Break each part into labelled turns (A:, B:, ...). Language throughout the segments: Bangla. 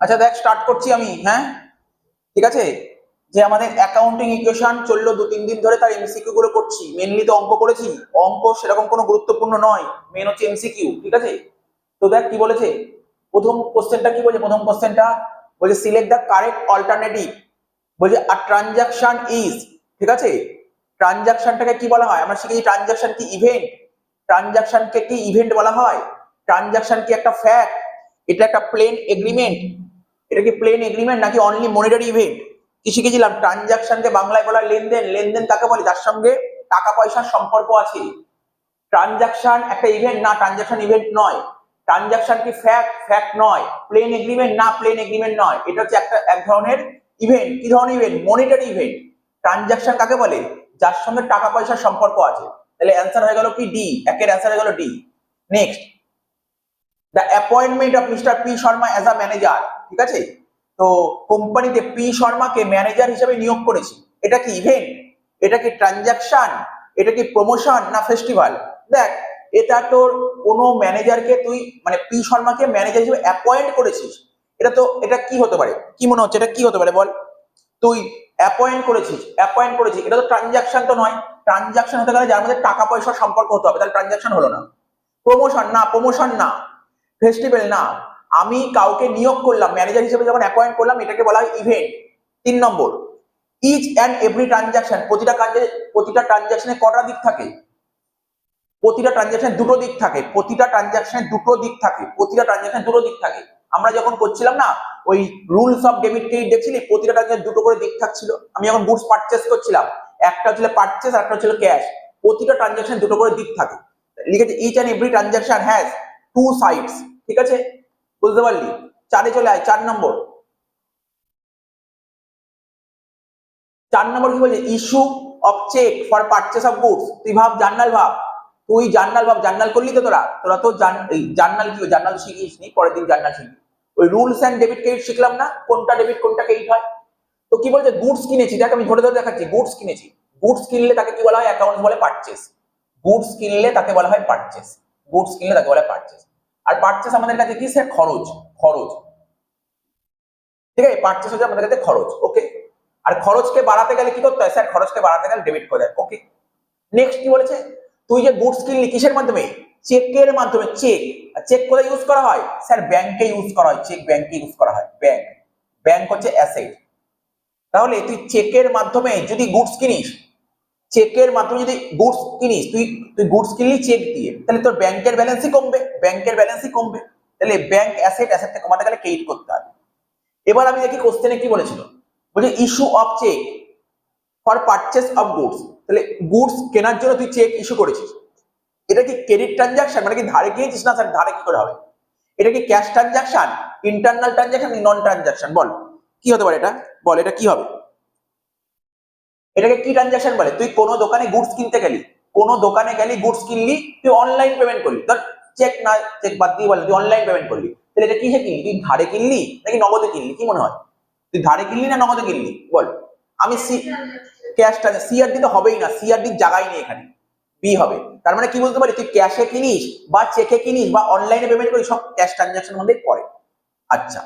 A: আচ্ছা দেখ, স্টার্ট করছি আমি। হ্যাঁ, ঠিক আছে। যে আমাদের অ্যাকাউন্টিং ইকুয়েশন চললো 2-3 দিন ধরে, তার এমসিকিউ গুলো করছি। মেনলি তো অঙ্ক করেছি, অঙ্ক সেরকম কোনো গুরুত্বপূর্ণ নয়, মেন হচ্ছে এমসিকিউ। ঠিক আছে, তো দেখ কি বলেছে। প্রথম কোশ্চেনটা কি বলছে? প্রথম কোশ্চেনটা বলছে সিলেক্ট দ্য কারেক্ট অল্টারনেটিভ। বলছে আ ট্রানজাকশন ইজ, ঠিক আছে, ট্রানজাকশনটাকে কি বলা হয়? আমরা শিখেছি ট্রানজাকশন কি ইভেন্ট, ট্রানজাকশনকে কি ইভেন্ট বলা হয়? ট্রানজাকশন কি একটা ফ্যাক্ট? এটা একটা প্লেন এগ্রিমেন্ট, এটা কি প্লেন এগ্রিমেন্ট নাকি অনলি মনিটারি ইভেন্ট? কি শিখেছিলাম? ট্রানজাকশনকে বাংলায় বলা লেনদেন। লেনদেন কাকে বলে? যার সঙ্গে টাকা পয়সার সম্পর্ক আছে। ট্রানজাকশন একটা ইভেন্ট না, ট্রানজাকশন ইভেন্ট নয়। ট্রানজাকশন কি ফ্যাক্ট? ফ্যাক্ট নয়। প্লেন এগ্রিমেন্ট না, প্লেন এগ্রিমেন্ট নয়। এটা হচ্ছে একটা এক ধরনের ইভেন্ট। কি ধরনের ইভেন্ট? Monetary event. ট্রানজাকশন কাকে বলে? যার সঙ্গে টাকা পয়সার সম্পর্ক আছে। তাহলে অ্যান্সার হয়ে গেল কি? ডি। একের অ্যান্সার হয়ে গেল D. Next, the appointment of mister P Sharma as a manager. ঠিক আছে, তো কোম্পানিতে পি শর্মাকে ম্যানেজার হিসেবে নিয়োগ করেছি। এটা কি ইভেন্ট? এটা কি ট্রানজাকশন? এটা কি প্রমোশন না ফেস্টিভ্যাল? দেখ, এটা তোর কোনো ম্যানেজারকে তুই মানে পি শর্মাকে ম্যানেজার হিসেবে অ্যাপয়েন্ট করেছিস। এটা কি হতে পারে? কি মনে হচ্ছে এটা কি হতে পারে বল? তুই অ্যাপয়েন্ট করেছিস, এটা তো ট্রানজাকশন তো নয়। ট্রানজাকশন হতে গেলে যার মধ্যে টাকা পয়সার সম্পর্ক হতে হবে, তাহলে ট্রানজাকশন হলো না। প্রমোশন না, প্রমোশন না। ফেস্টিভ্যাল না। আমি কাউকে নিয়োগ করলাম ম্যানেজার হিসেবে, যখন অ্যাপয়েন্ট করলাম, এটাকে বলা হয় ইভেন্ট। 3 নম্বর, ইচ অ্যান্ড এভরি ট্রানজাকশন। প্রতিটা ট্রানজাকশনে কটা দিক থাকে? প্রতিটা ট্রানজাকশনে দুটো দিক থাকে। প্রতিটা ট্রানজাকশনে দুটো দিক থাকে। প্রতিটা ট্রানজাকশনে দুটো দিক থাকে। আমরা যখন করছিলাম না ওই রুলস অফ ডেবিট ক্রেডিট, দেখছিলি প্রতিটা ট্রানজাকশনে দুটো করে দিক থাকছিল। আমি যখন গুডস পারচেস করছিলাম, একটা ছিল পারচেস আর একটা ছিল ক্যাশ। প্রতিটা ট্রানজাকশন দুটো করে দিক থাকে। লিখেছে each and every transaction has two sides. ঠিক আছে, বুঝতে পারলি? 4-এ চলে আয়। 4 নম্বর, 4 নম্বর কি বলছে? Issue of cheque for purchase of goods. তুই ভাব, জার্নাল ভাব, তুই জার্নাল ভাব। জার্নাল করলি তো তোরা তোরা তো জার্নাল কি? জার্নাল শিখিস নি, পরের দিন জার্নাল শিখবি। ওই রুলস এন্ড ডেবিট ক্রেডিট শিখলাম না, কোনটা ডেবিট কোনটা ক্রেডিট হয়। তো কি বলছে? গুডস কিনেছি। দেখ আমি ধরে ধরে দেখাচ্ছি। গুডস কিনেছি। গুডস কিনলে তাকে কি বলা হয়? অ্যাকাউন্ট বলে পারচেস। গুডস কিনলে তাকে বলা হয় পারচেস। গুডস কিনলে তাকে বলা হয় পারচেস। আর পারচেস আমাদের কাছে কি? স্যার খরচ। খরচ, ঠিক আছে। পারচেস হচ্ছে আমাদের কাছে খরচ। ওকে, আর খরচকে বাড়াতে গেলে কি করতে হয়? স্যার খরচকে বাড়াতে গেলে ডেবিট করে দেয়। ওকে, নেক্সট কি বলেছে? তুই যে গুডস কিনলি কিসের মাধ্যমে? চেকের মাধ্যমে। চেক, চেক কোথায় ইউজ করা হয়? স্যার ব্যাংকে ইউজ করা হয়। চেক ব্যাংকে ইউজ করা হয়। ব্যাংক, ব্যাংক হচ্ছে অ্যাসেট। তাহলে তুই চেকের মাধ্যমে যদি গুডস কিনিস, চেকের মাধ্যমে যদি গুডস কিনিস, তুই তুই গুডস কিনলি চেক দিয়ে, তাহলে তোর ব্যাংকের ব্যালেন্সই কমবে। ব্যাংকের ব্যালেন্সই কমবে। তাহলে ব্যাংক অ্যাসেট, অ্যাসেটকে কমাতে গেলে ক্রেডিট করতে হবে। এবার আমি দেখি কোশ্চেনে কি বলেছিল। বলছে issue of cheque for purchase of goods. তাহলে গুডস কেনার জন্য তুই চেক ইস্যু করেছিস। এটা কি ক্রেডিট ট্রানজাকশন? মানে কি ধারে গিয়েছিস? না স্যার ধারে কি করে হবে? এটা কি ক্যাশ ট্রানজাকশন, ইন্টারনাল ট্রানজাকশন, নন ট্রানজাকশন? বল কি হতে পারে এটা? বল এটা কি হবে? এটাকে কি ট্রানজাকশন বলে? তুই কোনো দোকানে গুডস কিনতে গেলি, কোনো দোকানে গেলি, গুডস কিনলি, তুই অনলাইন পেমেন্ট করলি। ধর চেক না, চেক বাদ দিয়ে বল, তুই অনলাইন পেমেন্ট করলি। তাহলে এটা কিসে কিনলি? তুই ধারে কিনলি নাকি নগদে কিনলি? কি মনে হয়? তুই ধারে কিনলি না নগদে কিনলি? বল। আমি ক্যাশ ট্রানজাকশন। সিআরডি তো হবেই না, সিআরডির জায়গায় নেই এখানে, বি হবে। তার মানে কি বলতে পারি? তুই ক্যাশে কিনিস বা চেকে কিনিস বা অনলাইনে পেমেন্ট করিস, সব ক্যাশ ট্রানজাকশনের মধ্যেই পড়ে। আচ্ছা,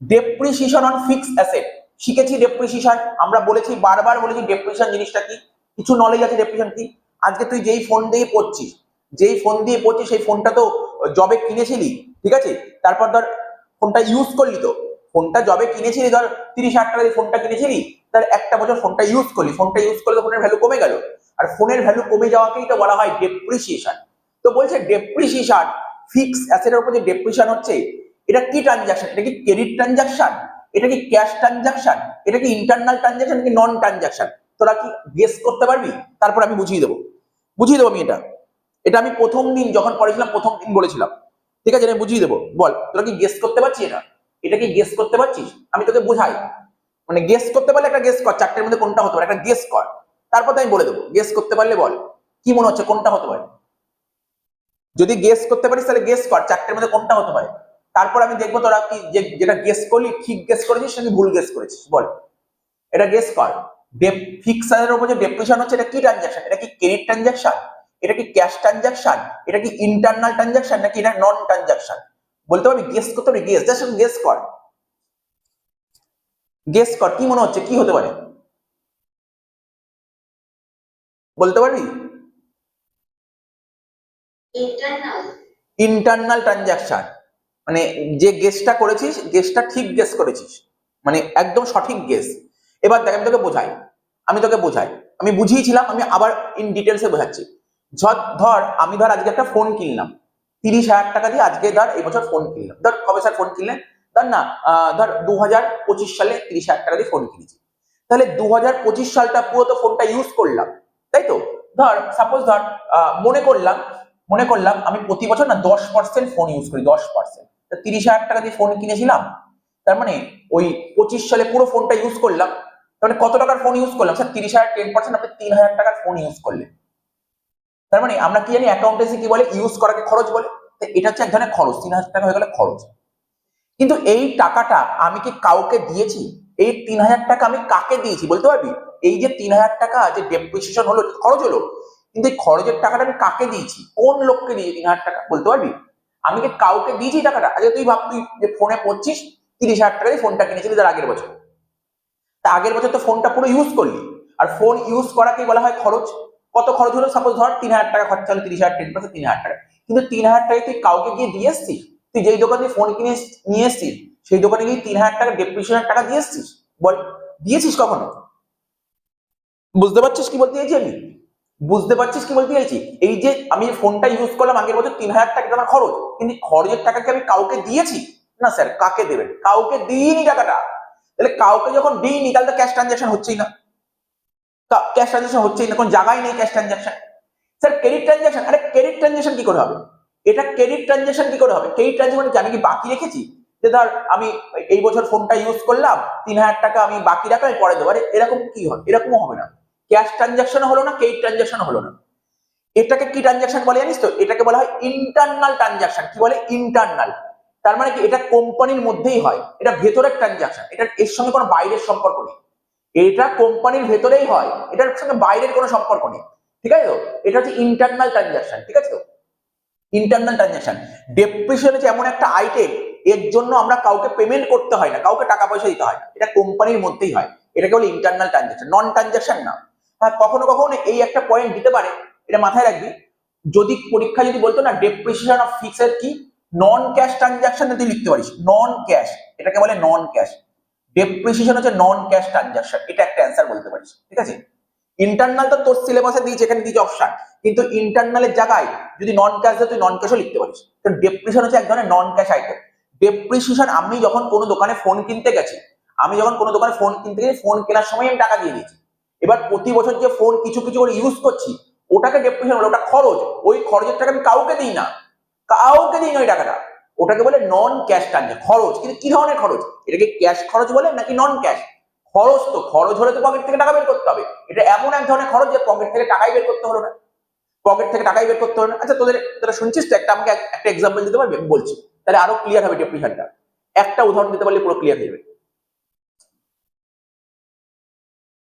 A: ডেপ্রিসিয়েশন অন ফিক্সড অ্যাসেট শিখেছি। ডেপ্রিসিয়েশন আমরা বলেছি, বারবার বলেছি ডেপ্রিসিয়েশন জিনিসটা কি। কিছু নলেজ আছে ডেপ্রিসিয়েশন কি। আজকে তুই যেই ফোন দিয়ে পড়ছিস, সেই ফোনটা তো জবে কিনেছিলি, ঠিক আছে। তারপর ধর ফোনটা ইউজ করলি, তো ফোনটা জবে কিনেছিলি, ধর 30,000 টাকা দিয়ে ফোনটা কিনেছিলি, তার একটা বছর ফোনটা ইউজ করলি, ফোনটা ইউজ করলে ফোনের ভ্যালু কমে গেল। আর ফোনের ভ্যালু কমে যাওয়াকেই তো বলা হয় ডেপ্রিসিয়েশন। তো বলছে ডেপ্রিসিয়েশন, ফিক্সড অ্যাসেটের উপর যে ডেপ্রিসিয়েশন হচ্ছে, এটা কি ট্রানজাকশন? এটা কি ক্রেডিট ট্রানজাকশন? এটা কি ক্যাশ ট্রানজাকশন? এটা কি ইন্টারনাল ট্রানজাকশন কি নন ট্রানজাকশন? তোরা কি গেস করতে পারবি? তারপর আমি বুঝিয়ে দেবো আমি এটা। এটা আমি প্রথম দিন যখন পড়েছিলাম, প্রথম দিন বলেছিলাম, ঠিক আছে। আমি বুঝিয়ে দেবো। বল তোরা কি গেস করতে পারছিস? এটা কি গেস করতে পারছিস? আমি তোকে বুঝাই, মানে গেস করতে পারলে একটা গেস কর, চারটের মধ্যে কোনটা হতে পারে একটা গেস কর। তারপর তো আমি বলে দেবো। গেস করতে পারলে বল কি মনে হচ্ছে কোনটা হতে পারে। যদি গেস করতে পারিস তাহলে গেস কর চারটের মধ্যে কোনটা হতে পারে। তারপর আমি দেখবো তোরা কি যেটা গেস করলি ঠিক গেস করেছিস নাকি ভুল গেস করেছিস। বল এটা গেস কর। ফিক্সারের উপর যে ডেপ্রিসিয়েশন হচ্ছে, এটা কি ট্রানজাকশন? এটা কি ক্রেডিট ট্রানজাকশন? এটা কি ক্যাশ ট্রানজাকশন? এটা কি ইন্টারনাল ট্রানজাকশন নাকি এটা নন ট্রানজাকশন? বলতে পারবি? গেস করতে পারবি? গেস, জাস্ট গেস কর। গেস কর, কি মনে হচ্ছে, কি হতে পারে, বলতে পারবি? ইন্টারনাল ট্রানজাকশন, মানে যে গেসটা করেছিস, গেসটা ঠিক গেস করেছিস, মানে একদম সঠিক গেস। এবার দেখ, আমি তোকে বোঝাই, আমি বুঝিয়েছিলাম, আমি আবার ইন ডিটেলসে বোঝাচ্ছি। ধর আমি আজকে একটা ফোন কিনলাম 30,000 টাকা দিয়ে, আজকে ধর এই বছর ফোন কিনলাম, ধর কবে স্যার ফোন কিনলেন, ধর না ধর 2025 সালে 30,000 টাকা দিয়ে ফোন কিনেছি। তাহলে 2025 সালটা পুরো তো ফোনটা ইউজ করলাম, তাই তো? ধর সাপোজ ধর মনে করলাম আমি প্রতি বছর না 10% ফোন ইউজ করি, 10%। 30,000 টাকা দিয়ে ফোন কিনেছিলাম, তার মানে ওই 25 সালে পুরো ফোনটা ইউজ করলাম, তার মানে কত টাকার ফোন ইউজ করলাম স্যার? 30,000 10% আপনি 3,000 টাকার ফোন ইউজ করলেন। তার মানে আমরা কি জানি, অ্যাকাউন্টেন্সি কি বলে, ইউজ করাকে খরচ বলে। এটা হচ্ছে এক ধরনের খরচ, 3,000 টাকা হয়ে গেলে খরচ। কিন্তু এই টাকাটা আমি কি কাউকে দিয়েছি? এই 3,000 টাকা আমি কাকে দিয়েছি বলতে পারবি? এই যে 3,000 টাকা যে ডেপ্রিসিয়েশন হলো, খরচ হলো, কিন্তু এই খরচের টাকাটা আমি কাকে দিয়েছি, কোন লোককে দিয়েছি 3,000 টাকা বলতে পারবি? আমি কি কাউকে দিয়েছি টাকাটা? আচ্ছা তুই ভাব, তুই যে ফোনে পড়ছিস, 30,000 টাকা দিয়ে ফোনটা কিনেছিলি তার আগের বছর, তা আগের বছর তো ফোনটা পুরো ইউজ করলি, আর ফোন ইউজ করাকেই বলা হয় খরচ। কত খরচ হলো? সাপোজ ধর 3,000 টাকা খরচা হলো, 30,000 10% 3,000 টাকা। কিন্তু 3,000 টাকা তুই কাউকে গিয়ে দিয়ে এসছিস? তুই যেই দোকান থেকে ফোন কিনে নিয়ে এসছিস, সেই দোকানে গিয়ে 3,000 টাকা ডেপ্রিসিয়েশনের টাকা দিয়ে এসছিস? বল, দিয়েছিস কখনো? বুঝতে পারছিস কি বলতে চাইছি আমি? বুঝতে পারছিস কি বলতে চাইছি? এই যে আমি ফোনটা ইউজ করলাম আগের বছর, 3,000 টাকা আমার খরচ, কিন্তু খরচের টাকাকে আমি কাউকে দিয়েছি? না স্যার, কাকে দেবেন? কাউকে দিইনি টাকাটা। তাহলে কাউকে যখন দিইনি, তাহলে তো ক্যাশ ট্রানজাকশন হচ্ছেই না, ক্যাশ ট্রানজাকশন হচ্ছেই না, কোন জায়গায় নেই cash transaction. Sir credit transaction, আরে ক্রেডিট ট্রানজাকশন কি করে হবে? এটা ক্রেডিট ট্রানজাকশন কি করে হবে? ক্রেডিট ট্রানজাকশন কি আমি কি বাকি রেখেছি, যে ধর আমি এই বছর ফোনটা ইউজ করলাম, 3,000 টাকা আমি বাকি রাখলাম, পরে দেবো? আরে এরকম কি হয়? এরকমও হবে না। ক্যাশ ট্রানজাকশন হলো না, ক্রেডিট ট্রানজাকশন হলো না। এটাকে কি ট্রানজাকশন বলে জানিস তো? এটাকে বলা হয় ইন্টারনাল ট্রানজাকশন। কি বলে? ইন্টারনাল। তার মানে কি, এটা কোম্পানির মধ্যেই হয়, এটা ভেতরের ট্রানজাকশন, এটা এর সঙ্গে কোনো বাইরের সম্পর্ক নেই। এটা কোম্পানির ভেতরেই হয়, এটার সঙ্গে বাইরের কোনো সম্পর্ক নেই। ঠিক আছে তো? এটা হচ্ছে ইন্টারনাল ট্রানজাকশন, ঠিক আছে তো? Internal transaction. ডেপ্রিসিয়েশন হচ্ছে এমন একটা আইটেম, এর জন্য আমরা কাউকে পেমেন্ট করতে হয় না, কাউকে টাকা পয়সা দিতে হয় না, এটা কোম্পানির মধ্যেই হয়। এটাকে বলে ইন্টারনাল ট্রানজাকশন, নন ট্রানজাকশন না। হ্যাঁ, কখনো কখনো এই একটা পয়েন্ট দিতে পারে, এটা মাথায় রাখবি। যদি পরীক্ষা যদি বলতো না ডেপ্রিসিয়েশন অফ ফিক্সড কি, নন ক্যাশ ট্রানজাকশন, তুই লিখতে পারিস নন ক্যাশ, এটাকে বলে নন ক্যাশ। ডেপ্রিসিয়েশন হচ্ছে নন ক্যাশ ট্রানজাকশন, এটা একটা অ্যান্সার বলতে পারিস, ঠিক আছে? ইন্টারনাল তো তোর সিলেবাসে দিয়েছে, এখানে দিয়েছে অপশন, কিন্তু ইন্টারনালের জায়গায় যদি নন ক্যাশ দেয়, তুই নন ক্যাশও লিখতে পারিস। কারণ ডেপ্রিসিয়েশন হচ্ছে এক ধরনের নন ক্যাশ আইটেম। ডেপ্রিসিয়েশন, আমি যখন কোনো দোকানে ফোন কিনতে গেছি, ফোন কেনার সময় আমি টাকা দিয়ে দিয়েছি। এবার প্রতি বছর যে ফোন কিছু কিছু করে ইউজ করছি, ওটাকে ডেপ্রিসিয়েশন বলে, ওটা খরচ। ওই খরচের টাকা আমি কাউকে দিই না, ওই টাকাটা। ওটাকে বলে নন ক্যাশ ট্রানজাকশন, খরচ। কিন্তু কি ধরনের খরচ? এটাকে ক্যাশ খরচ বলে নাকি নন ক্যাশ? খরচ তো, খরচ হলে তো পকেট থেকে টাকা বের করতে হবে। এটা এমন এক ধরনের খরচ যে পকেট থেকে টাকাই বের করতে হলো না, আচ্ছা তোরা শুনছিস তো? আমাকে একটা এক্সাম্পল দিতে পারবি? আমি বলছি, তাহলে আরো ক্লিয়ার হবে ডেপ্রিসিয়েশনটা। একটা উদাহরণ দিতে পারলে পুরো ক্লিয়ার হয়ে যাবে।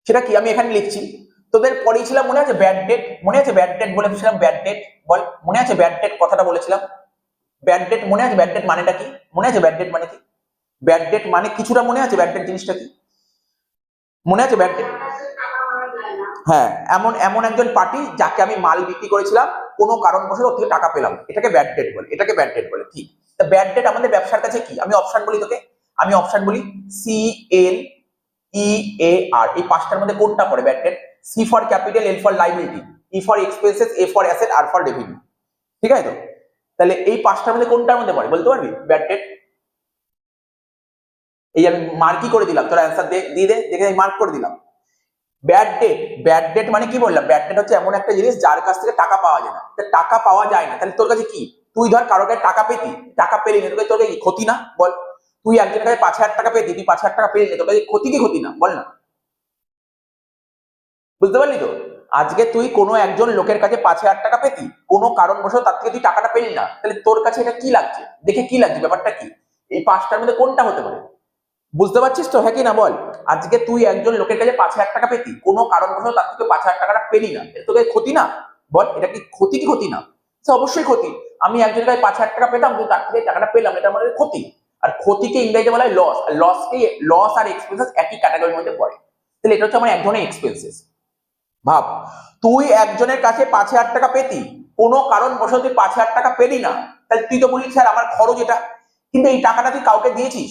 A: সেটা কি, আমি এখানে লিখছি। তোদের পড়িয়েছিলাম, মনে আছে ব্যাড ডেট? মনে আছে ব্যাড ডেট বলেছিলাম? ব্যাড ডেট, বল, মনে আছে ব্যাড ডেট কথাটা বলেছিলাম? ব্যাড ডেট মনে আছে? ব্যাড ডেট মানেটা কি মনে আছে? ব্যাড ডেট মানে কি? ব্যাড ডেট মানে কিছুটা মনে আছে? ব্যাড ডেট জিনিসটা কি মনে আছে? ব্যাড ডেট, হ্যাঁ, এমন এমন একজন পার্টি যাকে আমি মাল বিক্রি করেছিলাম, কোনো কারণবশত ওর থেকে টাকা পেলাম, এটাকে ব্যাড ডেট বলে, ঠিক। তা ব্যাড ডেট আমাদের ব্যবসার কাছে কি? আমি অপশন বলি তোকে, CL EAR, এই পাঁচটার মধ্যে কোনটা পড়ে bad debt? C for capital, L for liability, E for expenses, A for asset, R for revenue. ঠিক আছে তো? তাহলে এই পাঁচটার মধ্যে কোনটার মধ্যে পড়ে বলতে পারবি ব্যাড ডেট? এই আমি মার্কই করে দিলাম, তোরা অ্যান্সার দিয়ে দে, দেখে আমি মার্ক করে দিলাম। ব্যাড ডেট মানে কি বললাম? ব্যাড ডেট হচ্ছে এমন একটা জিনিস যার কাছ থেকে টাকা পাওয়া যায় না। টাকা পাওয়া যায় না, তাহলে তোর কাছে কি? তুই ধর কারোর কাছে টাকা পেতি, টাকা পেলি না, তোর কাছে ক্ষতি না? বল, তুই একজনের কাছে 5,000 টাকা পেতি, তুই 5,000 টাকা পেলি না, তোর কাছে ক্ষতি কি ক্ষতি না? বল না, বুঝতে পারলি তো? আজকে তুই কোনো একজন লোকের কাছে 5,000 টাকা পেতি, কোনো কারণবশত তার থেকে তুই টাকাটা পেলি না, তাহলে তোর কাছে এটা কি লাগছে? দেখে কি লাগছে? ব্যাপারটা কি? এই পাঁচটার মধ্যে কোনটা হতে পারে? বুঝতে পারছিস তো, হ্যাঁ কি না বল? আজকে তুই একজন লোকের কাছে 5,000 টাকা পেতি, কোনো কারণবশত তার থেকে 5,000 টাকাটা পেলি না, এটা তোকে ক্ষতি না? বল, এটা কি ক্ষতি কি ক্ষতি না? অবশ্যই ক্ষতি। আমি একজনের কাছে 5,000 টাকা পেতাম, কিন্তু তার থেকে টাকাটা পেলাম, এটা আমাদের ক্ষতি। আর ক্ষতিকে ইংরেজিতে বলা হয় লস, আর লস আর এক্সপেন্সেস একই ক্যাটাগরির মধ্যে পড়ে। তাহলে এটা হচ্ছে আমার এক ধরনের এক্সপেন্সেস। ভাব, তুই একজনের কাছে 5,000 টাকা পেতি, কোনো কারণবশত তুই 5,000 টাকা পেলি না, তাহলে তুই তো বলি স্যার আমার খরচ এটা, কিন্তু এই টাকাটা তুই কাউকে দিয়েছিস?